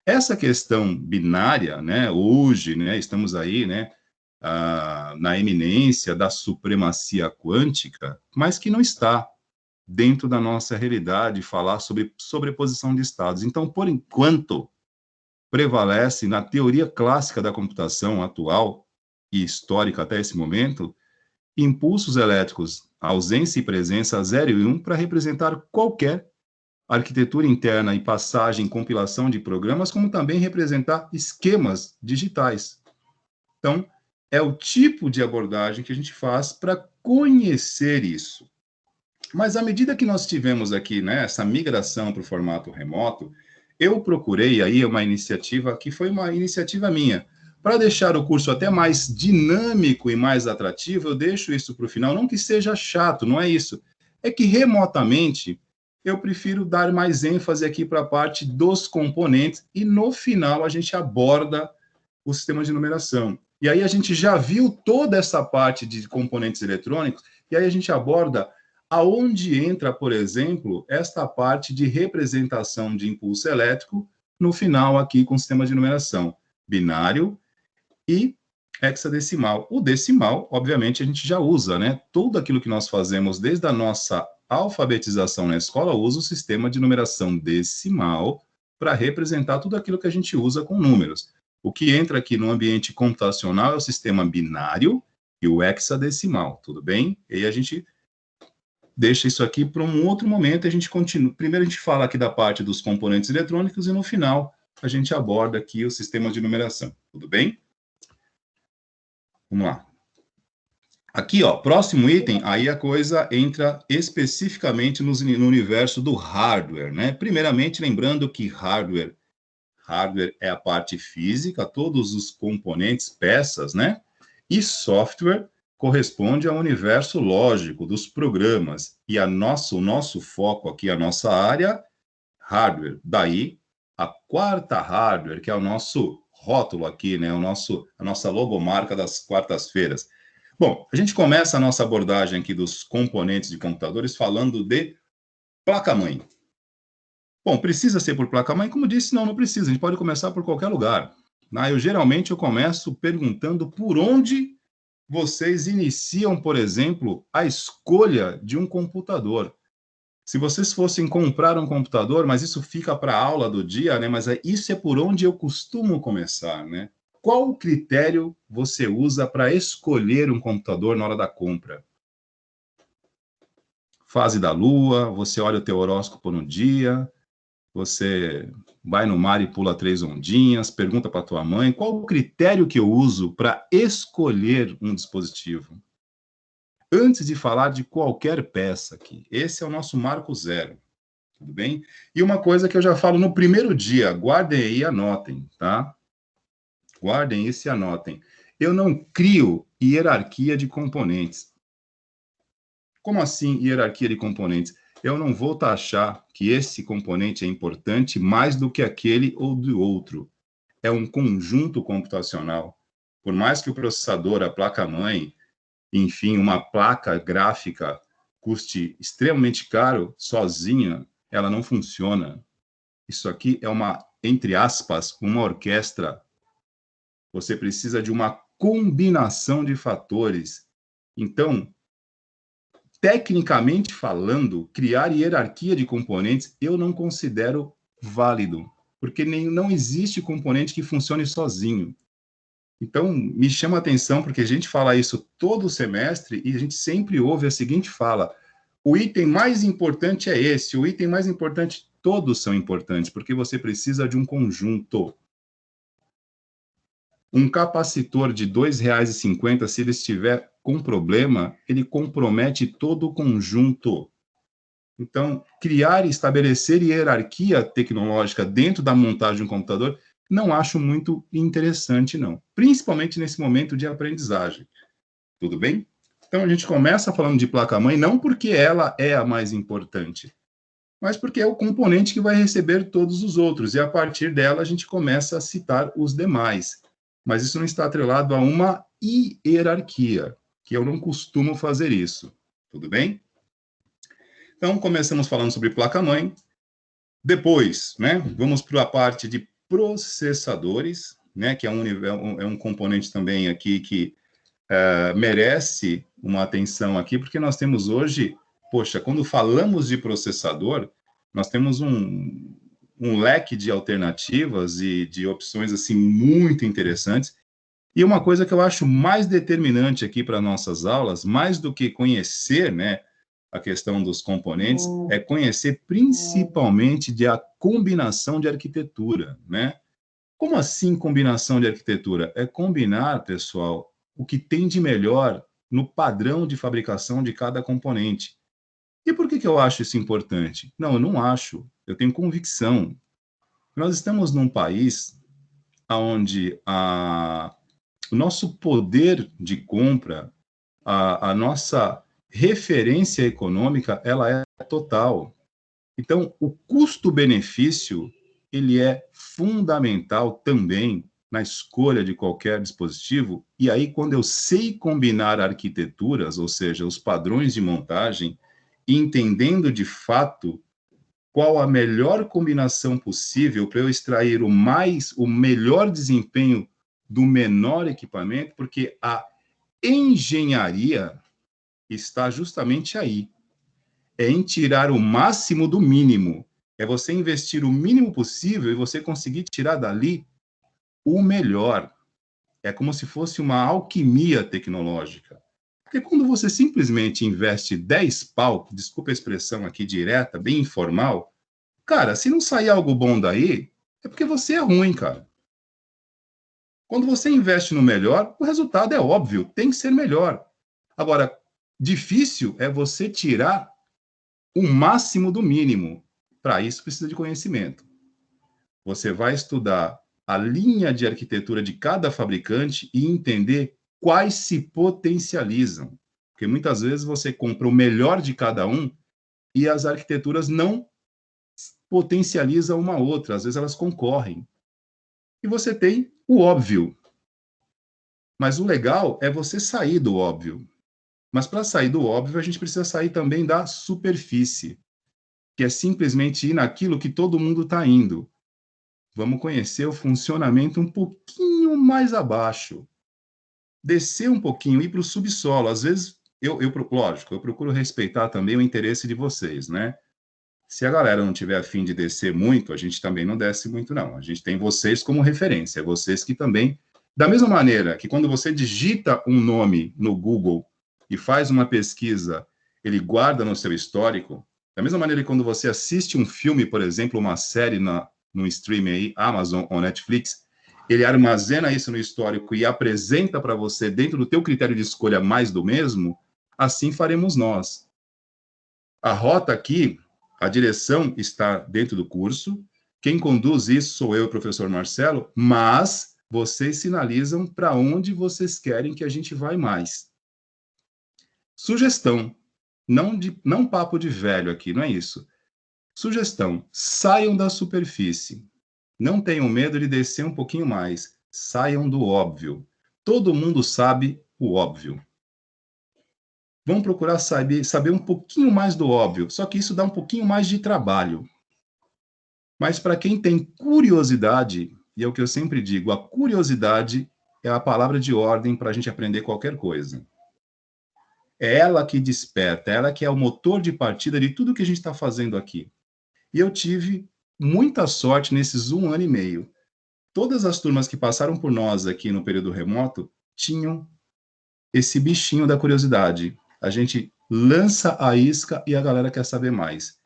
Essa questão binária, né, hoje, né, estamos aí, né, na eminência da supremacia quântica, mas que não está dentro da nossa realidade falar sobre sobreposição de estados. Então, por enquanto, prevalece na teoria clássica da computação atual e histórica até esse momento, impulsos elétricos, ausência e presença 0 e 1 para representar qualquer arquitetura interna e passagem, compilação de programas, como também representar esquemas digitais. Então, é o tipo de abordagem que a gente faz para conhecer isso. Mas à medida que nós tivemos aqui, né, essa migração para o formato remoto, eu procurei aí uma iniciativa que foi uma iniciativa minha. Para deixar o curso até mais dinâmico e mais atrativo, eu deixo isso para o final, não que seja chato, não é isso. É que remotamente eu prefiro dar mais ênfase aqui para a parte dos componentes e no final a gente aborda o sistema de numeração. E aí a gente já viu toda essa parte de componentes eletrônicos e aí a gente aborda aonde entra, por exemplo, esta parte de representação de impulso elétrico no final aqui com o sistema de numeração binário e hexadecimal. O decimal, obviamente, a gente já usa, né? Tudo aquilo que nós fazemos desde a nossa alfabetização na escola usa o sistema de numeração decimal para representar tudo aquilo que a gente usa com números. O que entra aqui no ambiente computacional é o sistema binário e o hexadecimal, tudo bem? E aí a gente deixa isso aqui para um outro momento, a gente continua. Primeiro a gente fala aqui da parte dos componentes eletrônicos e no final a gente aborda aqui o sistema de numeração, tudo bem? Vamos lá. Aqui, ó, próximo item, aí a coisa entra especificamente no universo do hardware, né? Primeiramente, lembrando que hardware é a parte física, todos os componentes, peças, né? E software corresponde ao universo lógico dos programas. E o nosso foco aqui, a nossa área, hardware. Daí, a quarta hardware, que é o nosso rótulo aqui, né? A nossa logomarca das quartas-feiras. Bom, a gente começa a nossa abordagem aqui dos componentes de computadores falando de placa-mãe. Bom, precisa ser por placa-mãe? Como disse, não precisa. A gente pode começar por qualquer lugar. Geralmente, eu começo perguntando por onde vocês iniciam, por exemplo, a escolha de um computador. Se vocês fossem comprar um computador, mas isso fica para a aula do dia, né? Mas isso é por onde eu costumo começar, né? Qual o critério você usa para escolher um computador na hora da compra? Fase da lua, você olha o teu horóscopo no dia, você vai no mar e pula 3 ondinhas, pergunta para tua mãe, qual o critério que eu uso para escolher um dispositivo? Antes de falar de qualquer peça aqui, esse é o nosso marco zero, tudo bem? E uma coisa que eu já falo no primeiro dia, guardem aí e anotem, tá? Guardem isso e anotem. Eu não crio hierarquia de componentes. Como assim hierarquia de componentes? Eu não vou taxar que esse componente é importante mais do que aquele ou do outro. é um conjunto computacional. Por mais que o processador, a placa-mãe, enfim, uma placa gráfica custe extremamente caro, sozinha, ela não funciona. Isso aqui é uma, entre aspas, uma orquestra. Você precisa de uma combinação de fatores. Então, tecnicamente falando, criar hierarquia de componentes eu não considero válido, porque não existe componente que funcione sozinho. Então, me chama a atenção, porque a gente fala isso todo semestre e a gente sempre ouve a seguinte fala: o item mais importante é esse, o item mais importante, todos são importantes, porque você precisa de um conjunto. Um capacitor de R$ 2,50, se ele estiver com problema, ele compromete todo o conjunto. Então, criar e estabelecer hierarquia tecnológica dentro da montagem de um computador, não acho muito interessante, não. Principalmente nesse momento de aprendizagem. Tudo bem? Então, a gente começa falando de placa-mãe, não porque ela é a mais importante, mas porque é o componente que vai receber todos os outros. E, a partir dela, a gente começa a citar os demais. Mas isso não está atrelado a uma hierarquia, que eu não costumo fazer isso. Tudo bem? Então, começamos falando sobre placa-mãe. Depois, né, vamos para a parte de processadores, né, que é um componente também aqui que merece uma atenção aqui, porque nós temos hoje, poxa, quando falamos de processador, nós temos um leque de alternativas e de opções, assim, muito interessantes. E uma coisa que eu acho mais determinante aqui para nossas aulas, mais do que conhecer, né, a questão dos componentes, é conhecer principalmente a combinação de arquitetura, né? Como assim combinação de arquitetura? É combinar, pessoal, o que tem de melhor no padrão de fabricação de cada componente. E por que eu acho isso importante? Não, eu não acho, eu tenho convicção. Nós estamos num país onde o nosso poder de compra, a nossa referência econômica, ela é total. Então, o custo-benefício, ele é fundamental também na escolha de qualquer dispositivo. E aí, quando eu sei combinar arquiteturas, ou seja, os padrões de montagem, entendendo de fato qual a melhor combinação possível para eu extrair o melhor desempenho do menor equipamento, porque a engenharia está justamente aí. É em tirar o máximo do mínimo. É você investir o mínimo possível e você conseguir tirar dali o melhor. É como se fosse uma alquimia tecnológica. Porque quando você simplesmente investe 10 pau, desculpa a expressão aqui direta, bem informal, cara, se não sair algo bom daí, é porque você é ruim, cara. Quando você investe no melhor, o resultado é óbvio, tem que ser melhor. Agora, difícil é você tirar o máximo do mínimo. Para isso, precisa de conhecimento. Você vai estudar a linha de arquitetura de cada fabricante e entender quais se potencializam. Porque muitas vezes você compra o melhor de cada um e as arquiteturas não potencializam uma outra, às vezes elas concorrem. E você tem o óbvio. Mas o legal é você sair do óbvio. Mas para sair do óbvio, a gente precisa sair também da superfície, que é simplesmente ir naquilo que todo mundo está indo. Vamos conhecer o funcionamento um pouquinho mais abaixo. Descer um pouquinho, ir para o subsolo. Às vezes, lógico, eu procuro respeitar também o interesse de vocês, né? Se a galera não tiver a fim de descer muito, a gente também não desce muito, não. A gente tem vocês como referência, vocês que também... Da mesma maneira que quando você digita um nome no Google e faz uma pesquisa, ele guarda no seu histórico, da mesma maneira que quando você assiste um filme, por exemplo, uma série no streaming aí, Amazon ou Netflix, ele armazena isso no histórico e apresenta para você, dentro do teu critério de escolha, mais do mesmo, assim faremos nós. A rota aqui, a direção está dentro do curso, quem conduz isso sou eu, professor Marcelo, mas vocês sinalizam para onde vocês querem que a gente vai mais. Sugestão, não papo de velho aqui, não é isso. Sugestão, saiam da superfície. Não tenham medo de descer um pouquinho mais. Saiam do óbvio. Todo mundo sabe o óbvio. Vamos procurar saber um pouquinho mais do óbvio, só que isso dá um pouquinho mais de trabalho. Mas para quem tem curiosidade, e é o que eu sempre digo, a curiosidade é a palavra de ordem para a gente aprender qualquer coisa. É ela que desperta, é ela que é o motor de partida de tudo que a gente está fazendo aqui. E eu tive muita sorte nesses 1 ano e meio. Todas as turmas que passaram por nós aqui no período remoto tinham esse bichinho da curiosidade. A gente lança a isca e a galera quer saber mais.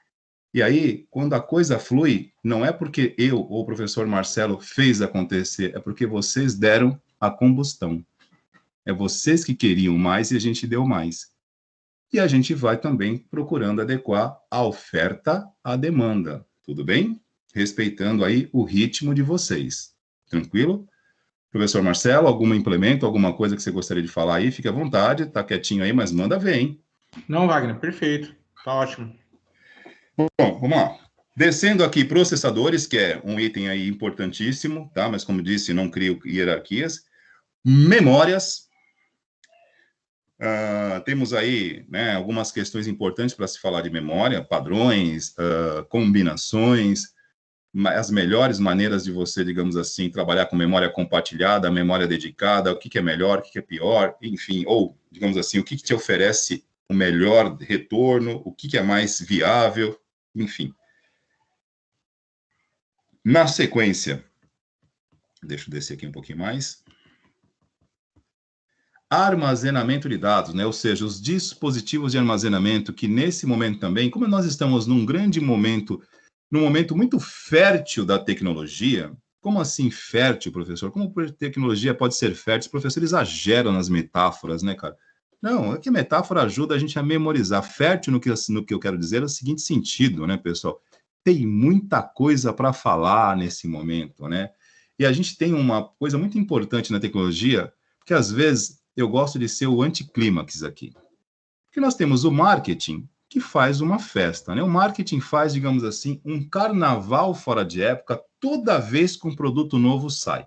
E aí, quando a coisa flui, não é porque eu ou o professor Marcelo fez acontecer, é porque vocês deram a combustão. É vocês que queriam mais e a gente deu mais. E a gente vai também procurando adequar a oferta à demanda. Tudo bem? Respeitando aí o ritmo de vocês. Tranquilo? Professor Marcelo, algum implemento, alguma coisa que você gostaria de falar aí? Fique à vontade, tá quietinho aí, mas manda ver, hein? Não, Wagner, perfeito. Tá ótimo. Bom, vamos lá. Descendo aqui, processadores, que é um item aí importantíssimo, tá? Mas como disse, não crio hierarquias. Memórias. Temos aí, né, algumas questões importantes para se falar de memória, padrões, combinações, as melhores maneiras de você, digamos assim, trabalhar com memória compartilhada, memória dedicada, o que é melhor, o que é pior, enfim, ou, digamos assim, o que te oferece o melhor retorno, o que é mais viável, enfim. Na sequência, deixa eu descer aqui um pouquinho mais. Armazenamento de dados, né? Ou seja, os dispositivos de armazenamento que nesse momento também, como nós estamos num grande momento, num momento muito fértil da tecnologia. Como assim fértil, professor? Como a tecnologia pode ser fértil? Os professores exageram nas metáforas, né, cara? Não, é que a metáfora ajuda a gente a memorizar. Fértil no que eu quero dizer é o seguinte sentido, né, pessoal? Tem muita coisa para falar nesse momento, né? E a gente tem uma coisa muito importante na tecnologia, que às vezes eu gosto de ser o anticlímax aqui. Porque nós temos o marketing, que faz uma festa, né? O marketing faz, digamos assim, um carnaval fora de época toda vez que um produto novo sai.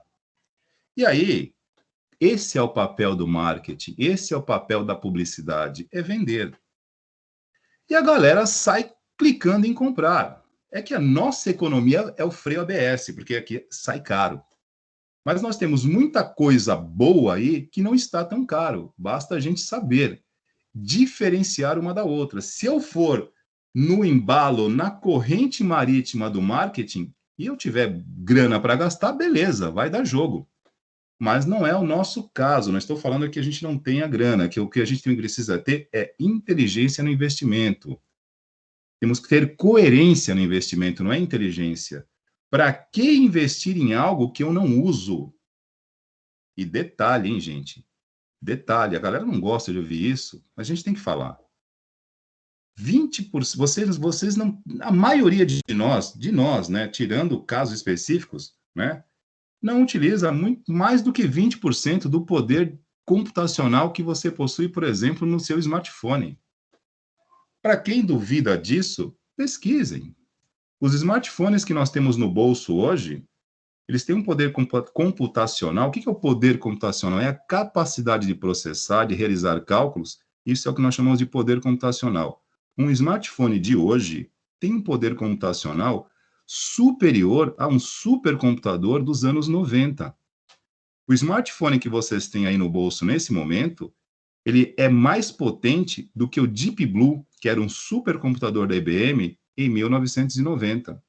E aí, esse é o papel do marketing, esse é o papel da publicidade, é vender. E a galera sai clicando em comprar. É que a nossa economia é o freio ABS, porque aqui sai caro. Mas nós temos muita coisa boa aí que não está tão caro. Basta a gente saber diferenciar uma da outra. Se eu for no embalo, na corrente marítima do marketing, e eu tiver grana para gastar, beleza, vai dar jogo. Mas não é o nosso caso. Não estou falando que a gente não tenha grana, que o que a gente precisa ter é inteligência no investimento. Temos que ter coerência no investimento, não é inteligência. Para que investir em algo que eu não uso? E detalhe, hein, gente? Detalhe, a galera não gosta de ouvir isso, mas a gente tem que falar. 20%, vocês não, a maioria de nós, né, tirando casos específicos, né, não utiliza muito mais do que 20% do poder computacional que você possui, por exemplo, no seu smartphone. Para quem duvida disso, pesquisem. Os smartphones que nós temos no bolso hoje, eles têm um poder computacional. O que é o poder computacional? É a capacidade de processar, de realizar cálculos. Isso é o que nós chamamos de poder computacional. Um smartphone de hoje tem um poder computacional superior a um supercomputador dos anos 90. O smartphone que vocês têm aí no bolso nesse momento, ele é mais potente do que o Deep Blue, que era um supercomputador da IBM, em 1990.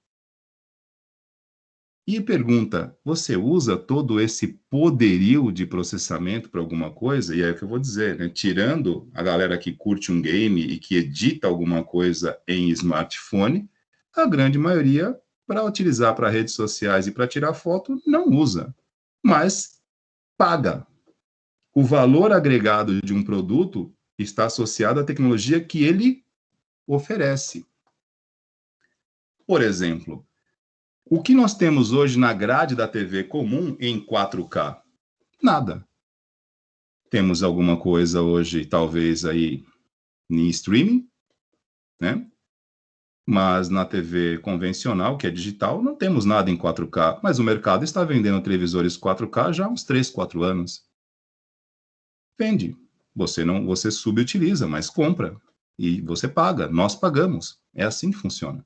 E pergunta, você usa todo esse poderio de processamento para alguma coisa? E é o que eu vou dizer, né? Tirando a galera que curte um game e que edita alguma coisa em smartphone, a grande maioria, para utilizar para redes sociais e para tirar foto, não usa, mas paga. O valor agregado de um produto está associado à tecnologia que ele oferece. Por exemplo, o que nós temos hoje na grade da TV comum em 4K? Nada. Temos alguma coisa hoje, talvez, aí em streaming, né? Mas na TV convencional, que é digital, não temos nada em 4K, mas o mercado está vendendo televisores 4K já há uns 3, 4 anos. Vende. Você subutiliza, mas compra. E você paga, nós pagamos. É assim que funciona.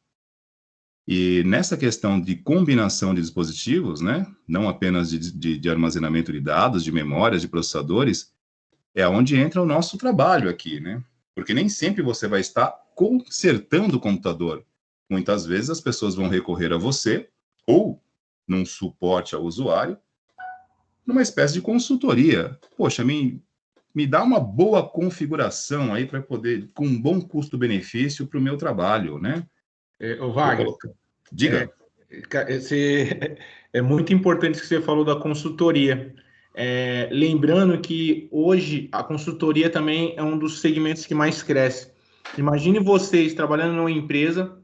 E nessa questão de combinação de dispositivos, né, não apenas de armazenamento de dados, de memórias, de processadores, é onde entra o nosso trabalho aqui, né? Porque nem sempre você vai estar consertando o computador. Muitas vezes as pessoas vão recorrer a você, ou num suporte ao usuário, numa espécie de consultoria. Poxa, me dá uma boa configuração aí para poder, com um bom custo-benefício para o meu trabalho, né? Ô Vou Wagner, colocar. Diga. é muito importante que você falou da consultoria. Lembrando que hoje a consultoria também é um dos segmentos que mais cresce. Imagine vocês trabalhando numa empresa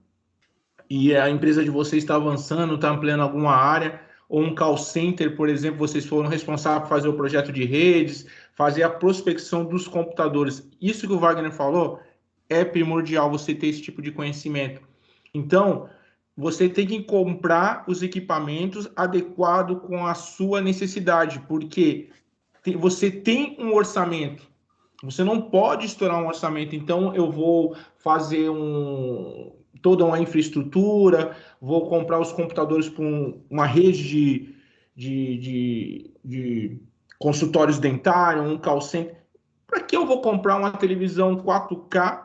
e a empresa de vocês está avançando, está ampliando alguma área, ou um call center, por exemplo, vocês foram responsáveis por fazer o projeto de redes, fazer a prospecção dos computadores. Isso que o Wagner falou é primordial você ter esse tipo de conhecimento. Então, você tem que comprar os equipamentos adequados com a sua necessidade, porque você tem um orçamento. Você não pode estourar um orçamento. Então, eu vou fazer toda uma infraestrutura, vou comprar os computadores para uma rede de consultórios dentários, um call center. Para que eu vou comprar uma televisão 4K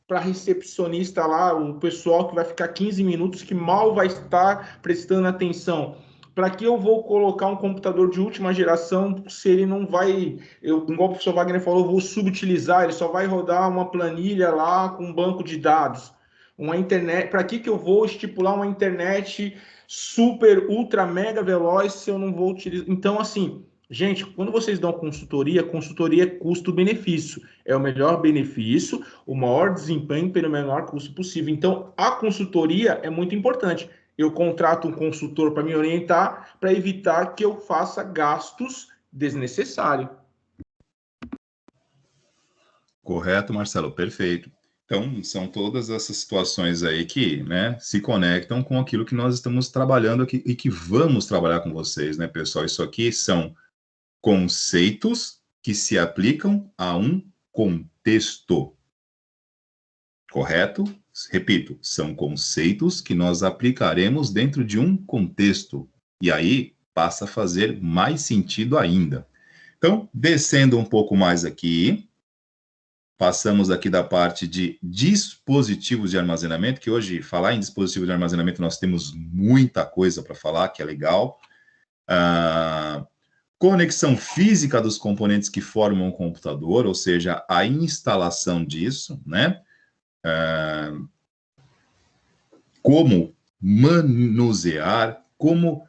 para recepcionista lá, o pessoal que vai ficar 15 minutos, que mal vai estar prestando atenção? Para que eu vou colocar um computador de última geração se ele não vai, igual o professor Wagner falou, eu vou subutilizar, ele só vai rodar uma planilha lá com um banco de dados? Uma internet, para que eu vou estipular uma internet super, ultra, mega veloz se eu não vou utilizar? Então, assim, gente, quando vocês dão consultoria é custo-benefício. É o melhor benefício, o maior desempenho pelo menor custo possível. Então, a consultoria é muito importante. Eu contrato um consultor para me orientar, para evitar que eu faça gastos desnecessários. Correto, Marcelo, perfeito. Então, são todas essas situações aí que, né, se conectam com aquilo que nós estamos trabalhando aqui e que vamos trabalhar com vocês, né, pessoal? Isso aqui são conceitos que se aplicam a um contexto, correto? Repito, são conceitos que nós aplicaremos dentro de um contexto, e aí passa a fazer mais sentido ainda. Então, descendo um pouco mais aqui, passamos aqui da parte de dispositivos de armazenamento, que hoje, falar em dispositivo de armazenamento, nós temos muita coisa para falar, que é legal. Conexão física dos componentes que formam o computador, ou seja, a instalação disso, né? Como manusear, como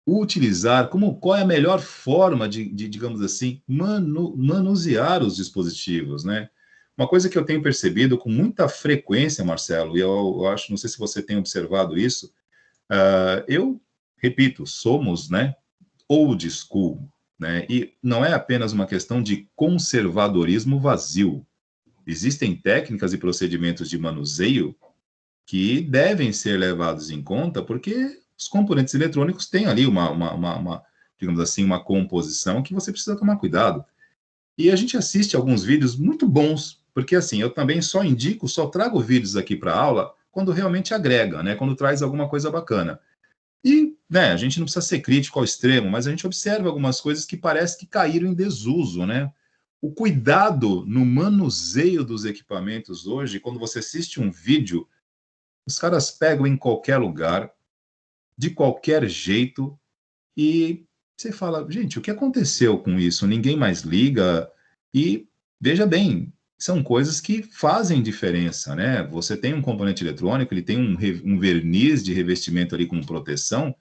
utilizar, qual é a melhor forma de digamos assim, manusear os dispositivos, né? Uma coisa que eu tenho percebido com muita frequência, Marcelo, e eu acho, não sei se você tem observado isso, eu repito, somos, né, old school, né? E não é apenas uma questão de conservadorismo vazio. Existem técnicas e procedimentos de manuseio que devem ser levados em conta, porque os componentes eletrônicos têm ali digamos assim, uma composição que você precisa tomar cuidado. E a gente assiste alguns vídeos muito bons, porque assim, eu também só trago vídeos aqui para aula quando realmente agrega, né? Quando traz alguma coisa bacana. E, né, a gente não precisa ser crítico ao extremo, mas a gente observa algumas coisas que parece que caíram em desuso, né? O cuidado no manuseio dos equipamentos hoje, quando você assiste um vídeo, os caras pegam em qualquer lugar, de qualquer jeito, e você fala, gente, o que aconteceu com isso? Ninguém mais liga. E veja bem, são coisas que fazem diferença, né? Você tem um componente eletrônico, ele tem um verniz de revestimento ali com proteção,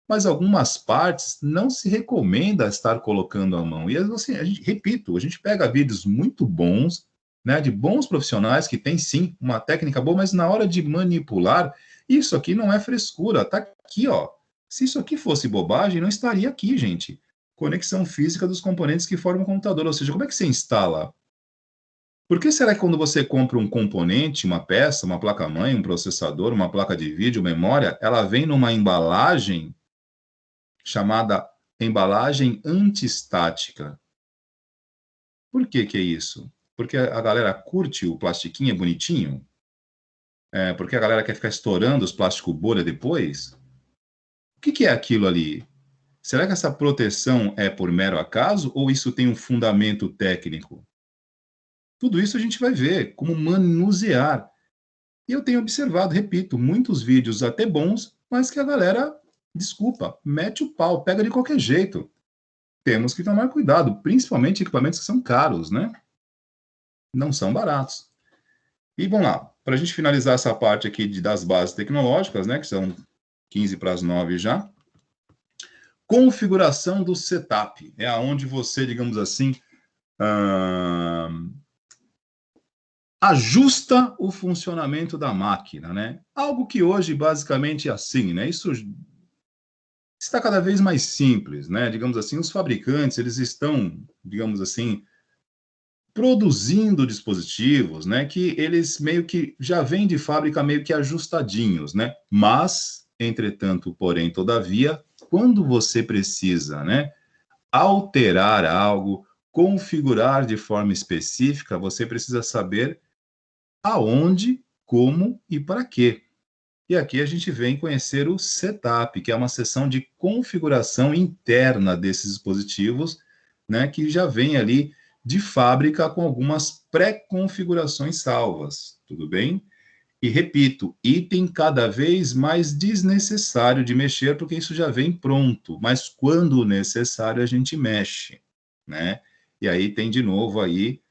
mas algumas partes não se recomenda estar colocando à mão. E assim, repito, a gente pega vídeos muito bons, né, de bons profissionais que têm sim uma técnica boa, mas na hora de manipular, isso aqui não é frescura, tá aqui, ó. Se isso aqui fosse bobagem, não estaria aqui, gente. Conexão física dos componentes que formam o computador, ou seja, como é que você instala Por que será que quando você compra um componente, uma peça, uma placa-mãe, um processador, uma placa de vídeo, memória, ela vem numa embalagem chamada embalagem antiestática? Por que que é isso? Porque a galera curte o plastiquinho bonitinho? Porque a galera quer ficar estourando os plásticos bolha depois? O que que é aquilo ali? Será que essa proteção é por mero acaso ou isso tem um fundamento técnico? Tudo isso a gente vai ver, como manusear. E eu tenho observado, repito, muitos vídeos até bons, mas que a galera, desculpa, mete o pau, pega de qualquer jeito. Temos que tomar cuidado, principalmente equipamentos que são caros, né? Não são baratos. E vamos lá, para a gente finalizar essa parte aqui das bases tecnológicas, né, que são 15 para as 9 já. Configuração do setup. É aonde você, digamos assim, ajusta o funcionamento da máquina, né? Algo que hoje basicamente é assim, né? Isso está cada vez mais simples, né? Digamos assim, os fabricantes, eles estão, digamos assim, produzindo dispositivos, né, que eles meio que já vêm de fábrica meio que ajustadinhos, né? Mas, entretanto, porém, todavia, quando você precisa, né, alterar algo, configurar de forma específica, você precisa saber aonde, como e para quê. E aqui a gente vem conhecer o setup, que é uma seção de configuração interna desses dispositivos, né, que já vem ali de fábrica com algumas pré-configurações salvas, tudo bem? E repito, item cada vez mais desnecessário de mexer, porque isso já vem pronto, mas quando necessário a gente mexe, né? E aí tem de novo aí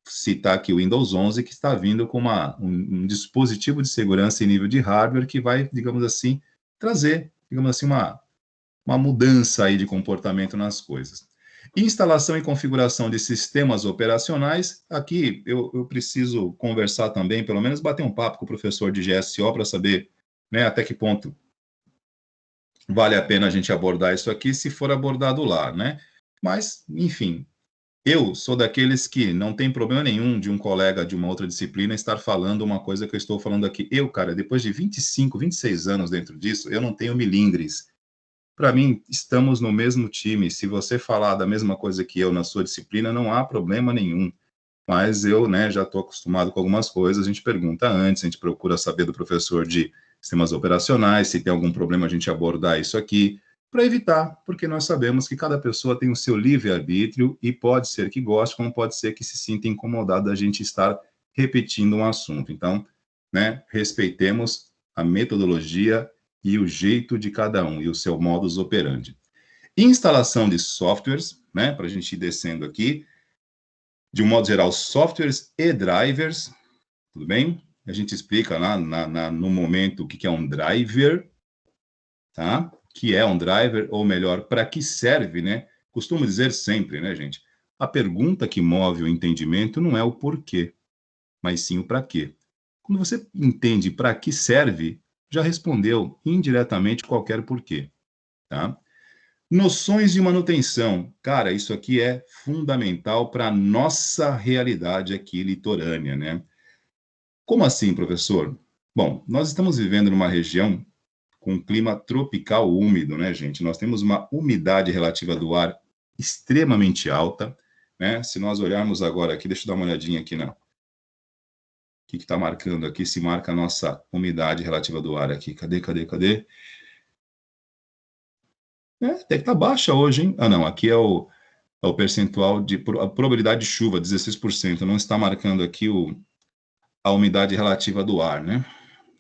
citar aqui o Windows 11, que está vindo com um dispositivo de segurança em nível de hardware que vai, digamos assim, trazer, digamos assim, uma mudança aí de comportamento nas coisas. Instalação e configuração de sistemas operacionais. Aqui eu preciso conversar também, pelo menos bater um papo com o professor de GSO para saber, né, até que ponto vale a pena a gente abordar isso aqui, se for abordado lá, né? Mas, enfim, eu sou daqueles que não tem problema nenhum de um colega de uma outra disciplina estar falando uma coisa que eu estou falando aqui. Eu, cara, depois de 25, 26 anos dentro disso, eu não tenho milindres. Para mim, estamos no mesmo time. Se você falar da mesma coisa que eu na sua disciplina, não há problema nenhum. Mas eu, né, já estou acostumado com algumas coisas, a gente pergunta antes, a gente procura saber do professor de sistemas operacionais, se tem algum problema a gente abordar isso aqui, para evitar, porque nós sabemos que cada pessoa tem o seu livre-arbítrio e pode ser que goste, como pode ser que se sinta incomodado da gente estar repetindo um assunto. Então, né, respeitemos a metodologia e o jeito de cada um e o seu modus operandi. Instalação de softwares, né, para a gente ir descendo aqui, de um modo geral, softwares e drivers, tudo bem? A gente explica lá no momento o que é um driver, tá? Que é um driver, ou melhor, para que serve, né? Costumo dizer sempre, né, gente? A pergunta que move o entendimento não é o porquê, mas sim o para quê. Quando você entende para que serve, já respondeu indiretamente qualquer porquê, tá? Noções de manutenção. Cara, isso aqui é fundamental para a nossa realidade aqui litorânea, né? Como assim, professor? Bom, nós estamos vivendo numa região com clima tropical úmido, né, gente? Nós temos uma umidade relativa do ar extremamente alta, né? Se nós olharmos agora aqui, deixa eu dar uma olhadinha aqui na... O que está marcando aqui? Se marca a nossa umidade relativa do ar aqui. Cadê? Até que tá baixa hoje, hein? Ah, não, aqui é o percentual de a probabilidade de chuva, 16%. Não está marcando aqui a umidade relativa do ar, né?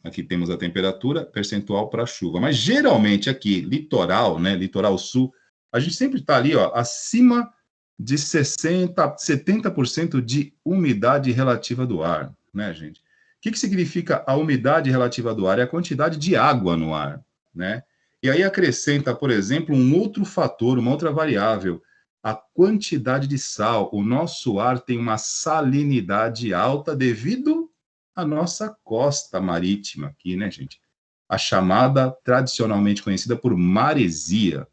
Aqui temos a temperatura, percentual para chuva. Mas geralmente aqui, litoral, né? Litoral sul, a gente sempre está ali, ó, acima de 70% de umidade relativa do ar, né, gente? O que significa a umidade relativa do ar? É a quantidade de água no ar, né? E aí acrescenta, por exemplo, um outro fator, uma outra variável, a quantidade de sal. O nosso ar tem uma salinidade alta devido à nossa costa marítima aqui, né, gente? A chamada, tradicionalmente conhecida por maresia.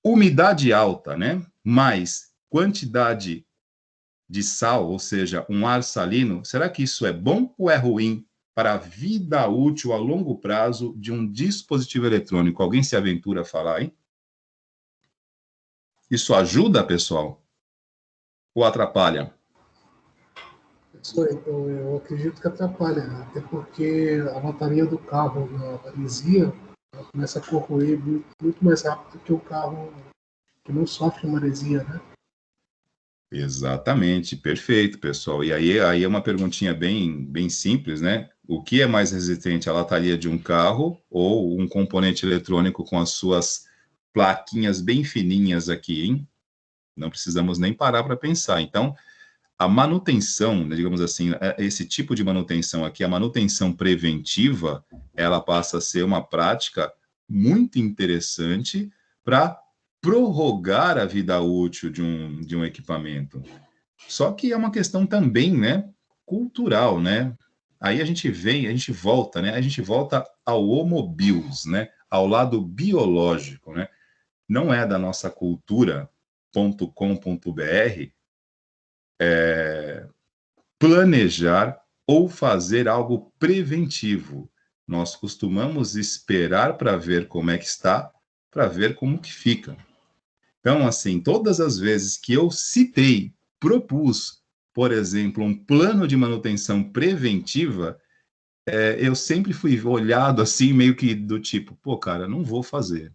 Umidade alta, né? Mais quantidade de sal, ou seja, um ar salino, será que isso é bom ou é ruim para a vida útil a longo prazo de um dispositivo eletrônico? Alguém se aventura a falar, hein? Isso ajuda, pessoal? Ou atrapalha? Eu acredito que atrapalha, né? Até porque a bateria do carro na maresia ela começa a corroer muito mais rápido que o carro que não sofre maresia, né? Exatamente, perfeito, pessoal. E aí é uma perguntinha bem simples, né? O que é mais resistente, a lataria de um carro ou um componente eletrônico com as suas plaquinhas bem fininhas aqui, hein? Não precisamos nem parar para pensar. Então, a manutenção, né, digamos assim, esse tipo de manutenção aqui, a manutenção preventiva, ela passa a ser uma prática muito interessante para prorrogar a vida útil de um equipamento. Só que é uma questão também, né, cultural, né? Aí a gente volta, né? A gente volta ao Homo Bios, né? Ao lado biológico, né? Não é da nossa cultura.com.br planejar ou fazer algo preventivo. Nós costumamos esperar para ver como é que está, para ver como que fica. Então, assim, todas as vezes que eu propus, por exemplo, um plano de manutenção preventiva, eu sempre fui olhado assim, meio que do tipo, pô, cara, não vou fazer.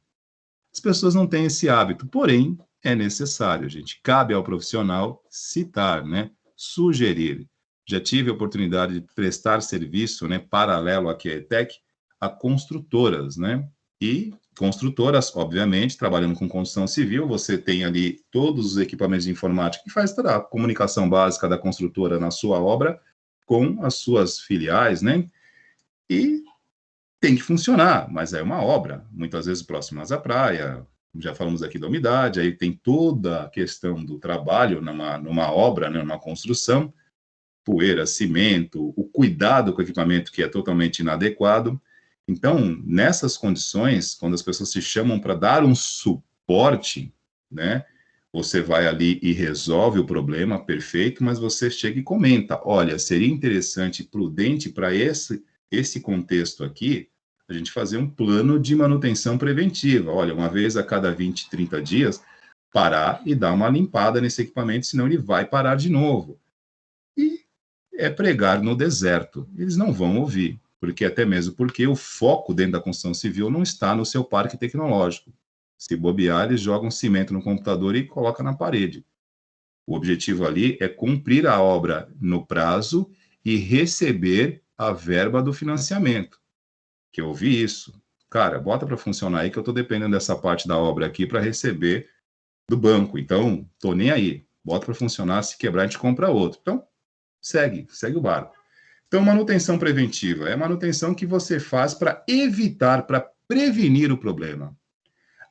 As pessoas não têm esse hábito, porém, é necessário, gente. Cabe ao profissional citar, né? Sugerir. Já tive a oportunidade de prestar serviço, né, paralelo à QETEC, a construtoras, né? E construtoras, obviamente, trabalhando com construção civil, você tem ali todos os equipamentos de informática que faz toda a comunicação básica da construtora na sua obra com as suas filiais, né? E tem que funcionar, mas é uma obra, muitas vezes próximas à praia, já falamos aqui da umidade, aí tem toda a questão do trabalho numa obra, né, numa construção, poeira, cimento, o cuidado com o equipamento que é totalmente inadequado. Então, nessas condições, quando as pessoas se chamam para dar um suporte, né, você vai ali e resolve o problema, perfeito, mas você chega e comenta, olha, seria interessante, prudente para esse contexto aqui, a gente fazer um plano de manutenção preventiva. Olha, uma vez a cada 20, 30 dias, parar e dar uma limpada nesse equipamento, senão ele vai parar de novo. E é pregar no deserto. Eles não vão ouvir, até mesmo porque o foco dentro da construção civil não está no seu parque tecnológico. Se bobear, eles jogam cimento no computador e colocam na parede. O objetivo ali é cumprir a obra no prazo e receber a verba do financiamento. Que eu ouvi isso. Cara, bota para funcionar aí que eu estou dependendo dessa parte da obra aqui para receber do banco. Então, tô nem aí. Bota para funcionar, se quebrar a gente compra outro. Então, segue o barco. Então, manutenção preventiva é a manutenção que você faz para evitar, para prevenir o problema.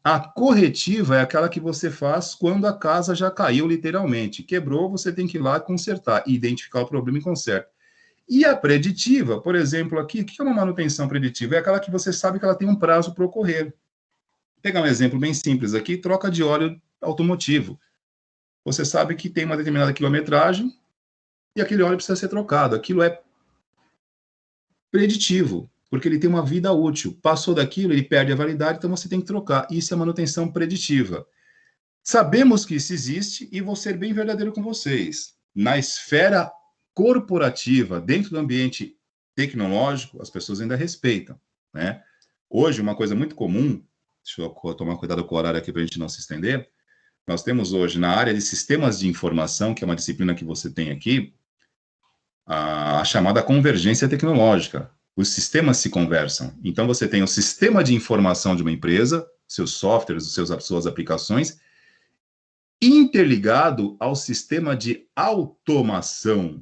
A corretiva é aquela que você faz quando a casa já caiu literalmente. Quebrou, você tem que ir lá consertar, identificar o problema e conserta. E a preditiva, por exemplo, aqui, o que é uma manutenção preditiva? É aquela que você sabe que ela tem um prazo para ocorrer. Vou pegar um exemplo bem simples aqui, troca de óleo automotivo. Você sabe que tem uma determinada quilometragem e aquele óleo precisa ser trocado. Aquilo é preditivo, porque ele tem uma vida útil. Passou daquilo, ele perde a validade, então você tem que trocar. Isso é manutenção preditiva. Sabemos que isso existe e vou ser bem verdadeiro com vocês. Na esfera corporativa, dentro do ambiente tecnológico, as pessoas ainda respeitam, né? Hoje, uma coisa muito comum, deixa eu tomar cuidado com o horário aqui para a gente não se estender, nós temos hoje, na área de sistemas de informação, que é uma disciplina que você tem aqui, a chamada convergência tecnológica. Os sistemas se conversam. Então, você tem o sistema de informação de uma empresa, seus softwares, suas aplicações, interligado ao sistema de automação,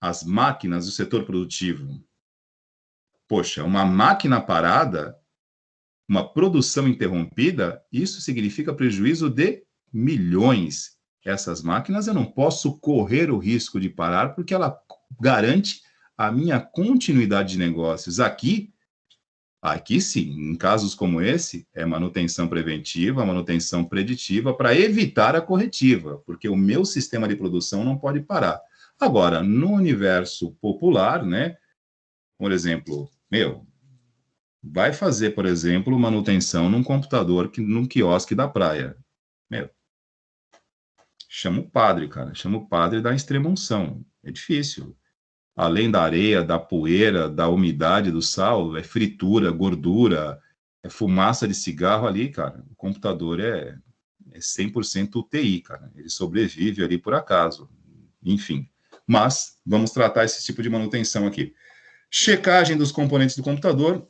as máquinas do setor produtivo. Poxa, uma máquina parada, uma produção interrompida, isso significa prejuízo de milhões. Essas máquinas eu não posso correr o risco de parar porque ela garante a minha continuidade de negócios. Aqui, Aqui sim, em casos como esse, é manutenção preventiva, manutenção preditiva para evitar a corretiva, porque o meu sistema de produção não pode parar. Agora, no universo popular, né, por exemplo, vai fazer, por exemplo, manutenção num computador, num quiosque da praia. Chama o padre, cara, chama o padre da extrema-unção. É difícil. Além da areia, da poeira, da umidade, do sal, é fritura, gordura, é fumaça de cigarro ali, cara. O computador é 100% UTI, cara. Ele sobrevive ali por acaso. Enfim. Mas vamos tratar esse tipo de manutenção aqui. Checagem dos componentes do computador.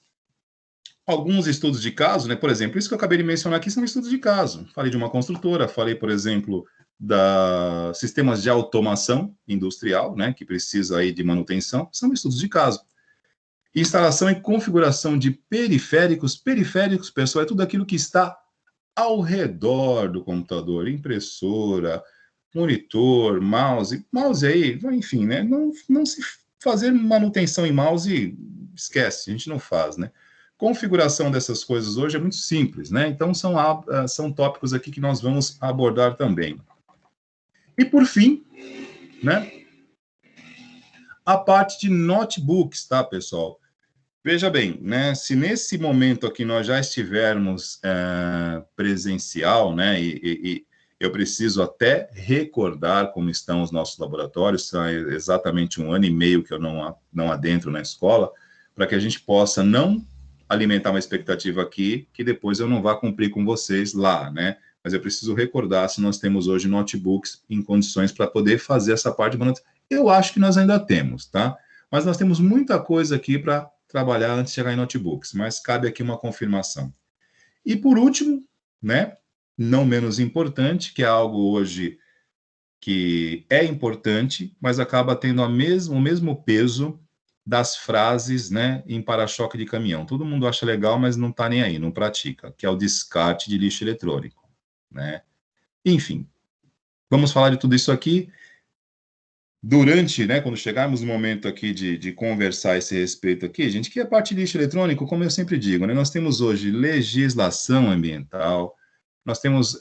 Alguns estudos de caso, né? Por exemplo, isso que eu acabei de mencionar aqui são estudos de caso. Falei de uma construtora, falei, por exemplo, da sistemas de automação industrial, né, que precisa aí de manutenção, são estudos de caso. Instalação e configuração de periféricos. Periféricos, pessoal, é tudo aquilo que está ao redor do computador, impressora, monitor, mouse. Mouse aí, enfim, né, não se fazer manutenção em mouse, esquece, a gente não faz, né. Configuração dessas coisas hoje é muito simples, né, então são tópicos aqui que nós vamos abordar também. E, por fim, né, a parte de notebooks, tá, pessoal? Veja bem, né, se nesse momento aqui nós já estivermos presencial, né, e eu preciso até recordar como estão os nossos laboratórios, são exatamente 1 ano e meio que eu não adentro na escola, para que a gente possa não alimentar uma expectativa aqui, que depois eu não vá cumprir com vocês lá, né? Mas eu preciso recordar se nós temos hoje notebooks em condições para poder fazer essa parte de manutenção. Eu acho que nós ainda temos, tá? Mas nós temos muita coisa aqui para trabalhar antes de chegar em notebooks, mas cabe aqui uma confirmação. E por último, né, não menos importante, que é algo hoje que é importante, mas acaba tendo o mesmo peso das frases, né, em para-choque de caminhão. Todo mundo acha legal, mas não está nem aí, não pratica, que é o descarte de lixo eletrônico, né? Enfim, vamos falar de tudo isso aqui. Durante, né, quando chegarmos no momento aqui de conversar a esse respeito aqui, gente, que a parte de lixo eletrônico, como eu sempre digo, né, nós temos hoje legislação ambiental, nós temos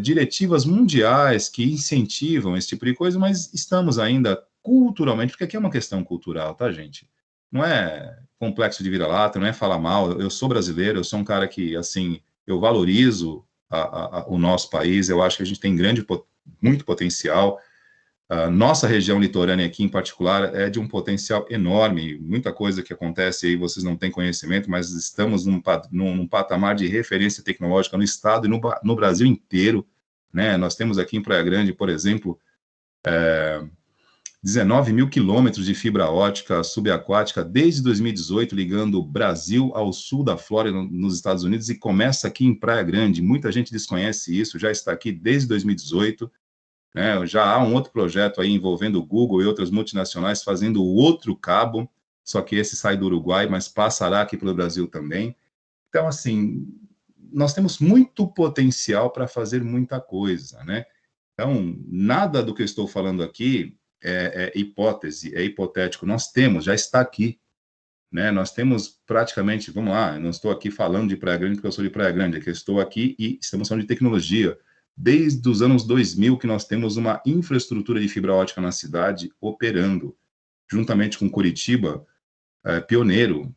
diretivas mundiais que incentivam esse tipo de coisa, mas estamos ainda culturalmente, porque aqui é uma questão cultural, tá, gente? Não é complexo de vira-lata, não é falar mal, eu sou brasileiro, eu sou um cara que, assim, eu valorizo o nosso país, eu acho que a gente tem muito potencial. A nossa região litorânea aqui, em particular, é de um potencial enorme, muita coisa que acontece aí, vocês não têm conhecimento, mas estamos num patamar de referência tecnológica no estado e no Brasil inteiro, né? Nós temos aqui em Praia Grande, por exemplo, 19 mil quilômetros de fibra ótica subaquática desde 2018, ligando o Brasil ao sul da Flórida, nos Estados Unidos, e começa aqui em Praia Grande. Muita gente desconhece isso, já está aqui desde 2018, né? Já há um outro projeto aí envolvendo o Google e outras multinacionais fazendo outro cabo, só que esse sai do Uruguai, mas passará aqui pelo Brasil também. Então, assim, nós temos muito potencial para fazer muita coisa, né? Então, nada do que eu estou falando aqui é hipótese, é hipotético. Nós temos, já está aqui, né? Nós temos praticamente, vamos lá, eu não estou aqui falando de Praia Grande porque eu sou de Praia Grande, é que eu estou aqui e estamos falando de tecnologia. Desde os anos 2000 que nós temos uma infraestrutura de fibra ótica na cidade operando, juntamente com Curitiba, pioneiro.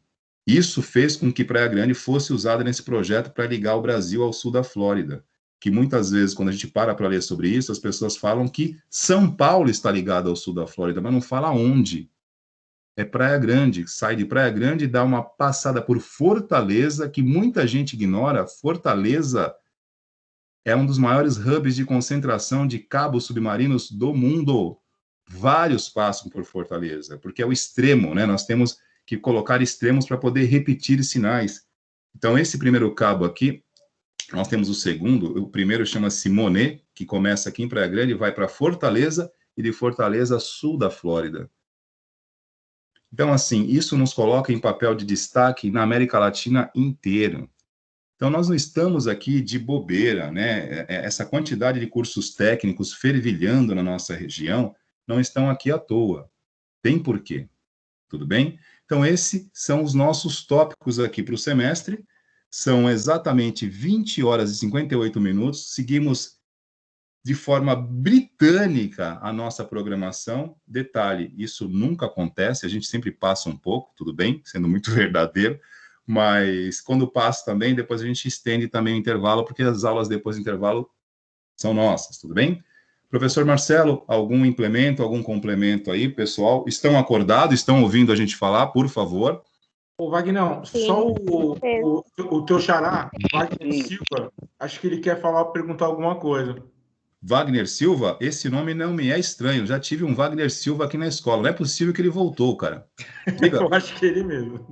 Isso fez com que Praia Grande fosse usada nesse projeto para ligar o Brasil ao sul da Flórida, que muitas vezes, quando a gente para ler sobre isso, as pessoas falam que São Paulo está ligado ao sul da Flórida, mas não fala onde. É Praia Grande, sai de Praia Grande e dá uma passada por Fortaleza, que muita gente ignora. Fortaleza é um dos maiores hubs de concentração de cabos submarinos do mundo. Vários passam por Fortaleza, porque é o extremo, né? Nós temos que colocar extremos para poder repetir sinais. Então, esse primeiro cabo aqui, nós temos o segundo, o primeiro chama-se Monet, que começa aqui em Praia Grande e vai para Fortaleza, e de Fortaleza, sul da Flórida. Então, assim, isso nos coloca em papel de destaque na América Latina inteira. Então, nós não estamos aqui de bobeira, né? Essa quantidade de cursos técnicos fervilhando na nossa região não estão aqui à toa. Tem porquê, tudo bem? Então, esses são os nossos tópicos aqui para o semestre. São exatamente 20 horas e 58 minutos. Seguimos de forma britânica a nossa programação. Detalhe, isso nunca acontece, a gente sempre passa um pouco, tudo bem, sendo muito verdadeiro, mas quando passa também, depois a gente estende também o intervalo, porque as aulas depois do intervalo são nossas, tudo bem? Professor Marcelo, algum implemento, algum complemento aí, pessoal? Estão acordados? Estão ouvindo a gente falar, por favor? Ô, Vagnão, só o teu xará, Wagner Silva, acho que ele quer perguntar alguma coisa. Wagner Silva, esse nome não me é estranho. Já tive um Wagner Silva aqui na escola. Não é possível que ele voltou, cara. Diga. Eu acho que é ele mesmo.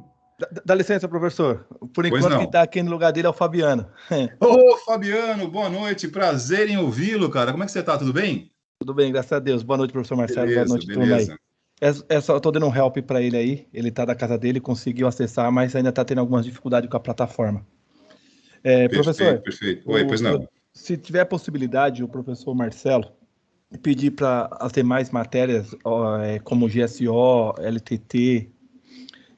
Dá licença, professor. Por Pois enquanto, não. quem está aqui no lugar dele é o Fabiano. Ô, Fabiano, boa noite. Prazer em ouvi-lo, cara. Como é que você tá? Tudo bem? Tudo bem, graças a Deus. Boa noite, professor Marcelo. Beleza, boa noite, beleza. turma aí. Eu tô dando um help para ele aí. Ele tá da casa dele, conseguiu acessar, mas ainda tá tendo algumas dificuldades com a plataforma. Professor. Perfeito. Oi, pois não. Se tiver possibilidade, o professor Marcelo pedir para as demais matérias, como GSO, LTT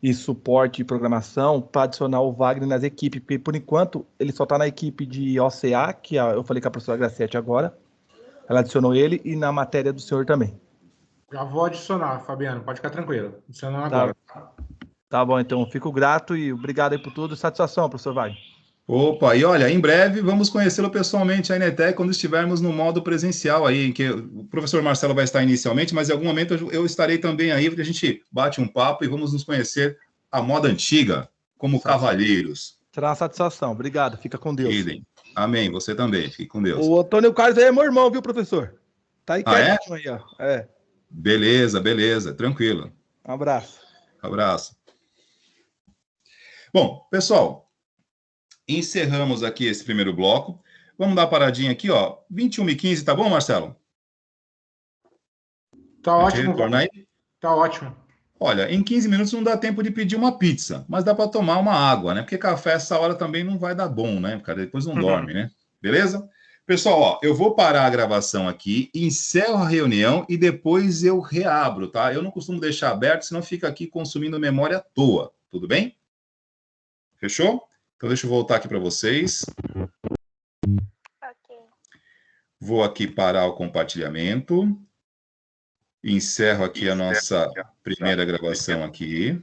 e suporte e programação, para adicionar o Wagner nas equipes, porque por enquanto ele só está na equipe de OCA, que eu falei com a professora Graciete agora, ela adicionou ele, e na matéria do senhor também. Já vou adicionar, Fabiano, pode ficar tranquilo. Adicionando agora. Tá bom, então, fico grato e obrigado aí por tudo. Satisfação, professor Wagner. Opa, e olha, em breve vamos conhecê-lo pessoalmente aí na ETEC, quando estivermos no modo presencial aí, em que o professor Marcelo vai estar inicialmente, mas em algum momento eu estarei também aí, porque a gente bate um papo e vamos nos conhecer à moda antiga, como cavalheiros. Será uma satisfação. Obrigado, fica com Deus. Idem. Amém, você também, fique com Deus. O Antônio Carlos aí é meu irmão, viu, professor? Tá aí quietinho aí, ó. Beleza, tranquilo. Um abraço. Abraço. Bom, pessoal, encerramos aqui esse primeiro bloco. Vamos dar uma paradinha aqui, ó. 21h15, tá bom, Marcelo? Tá ótimo. Retorna aí? Tá ótimo. Olha, em 15 minutos não dá tempo de pedir uma pizza, mas dá para tomar uma água, né? Porque café essa hora também não vai dar bom, né? Cara, depois não dorme, né? Beleza? Pessoal, ó, eu vou parar a gravação aqui, encerro a reunião e depois eu reabro, tá? Eu não costumo deixar aberto, senão fica aqui consumindo memória à toa. Tudo bem? Fechou? Então deixa eu voltar aqui para vocês. Ok. Vou aqui parar o compartilhamento. Encerro aqui a nossa primeira gravação aqui.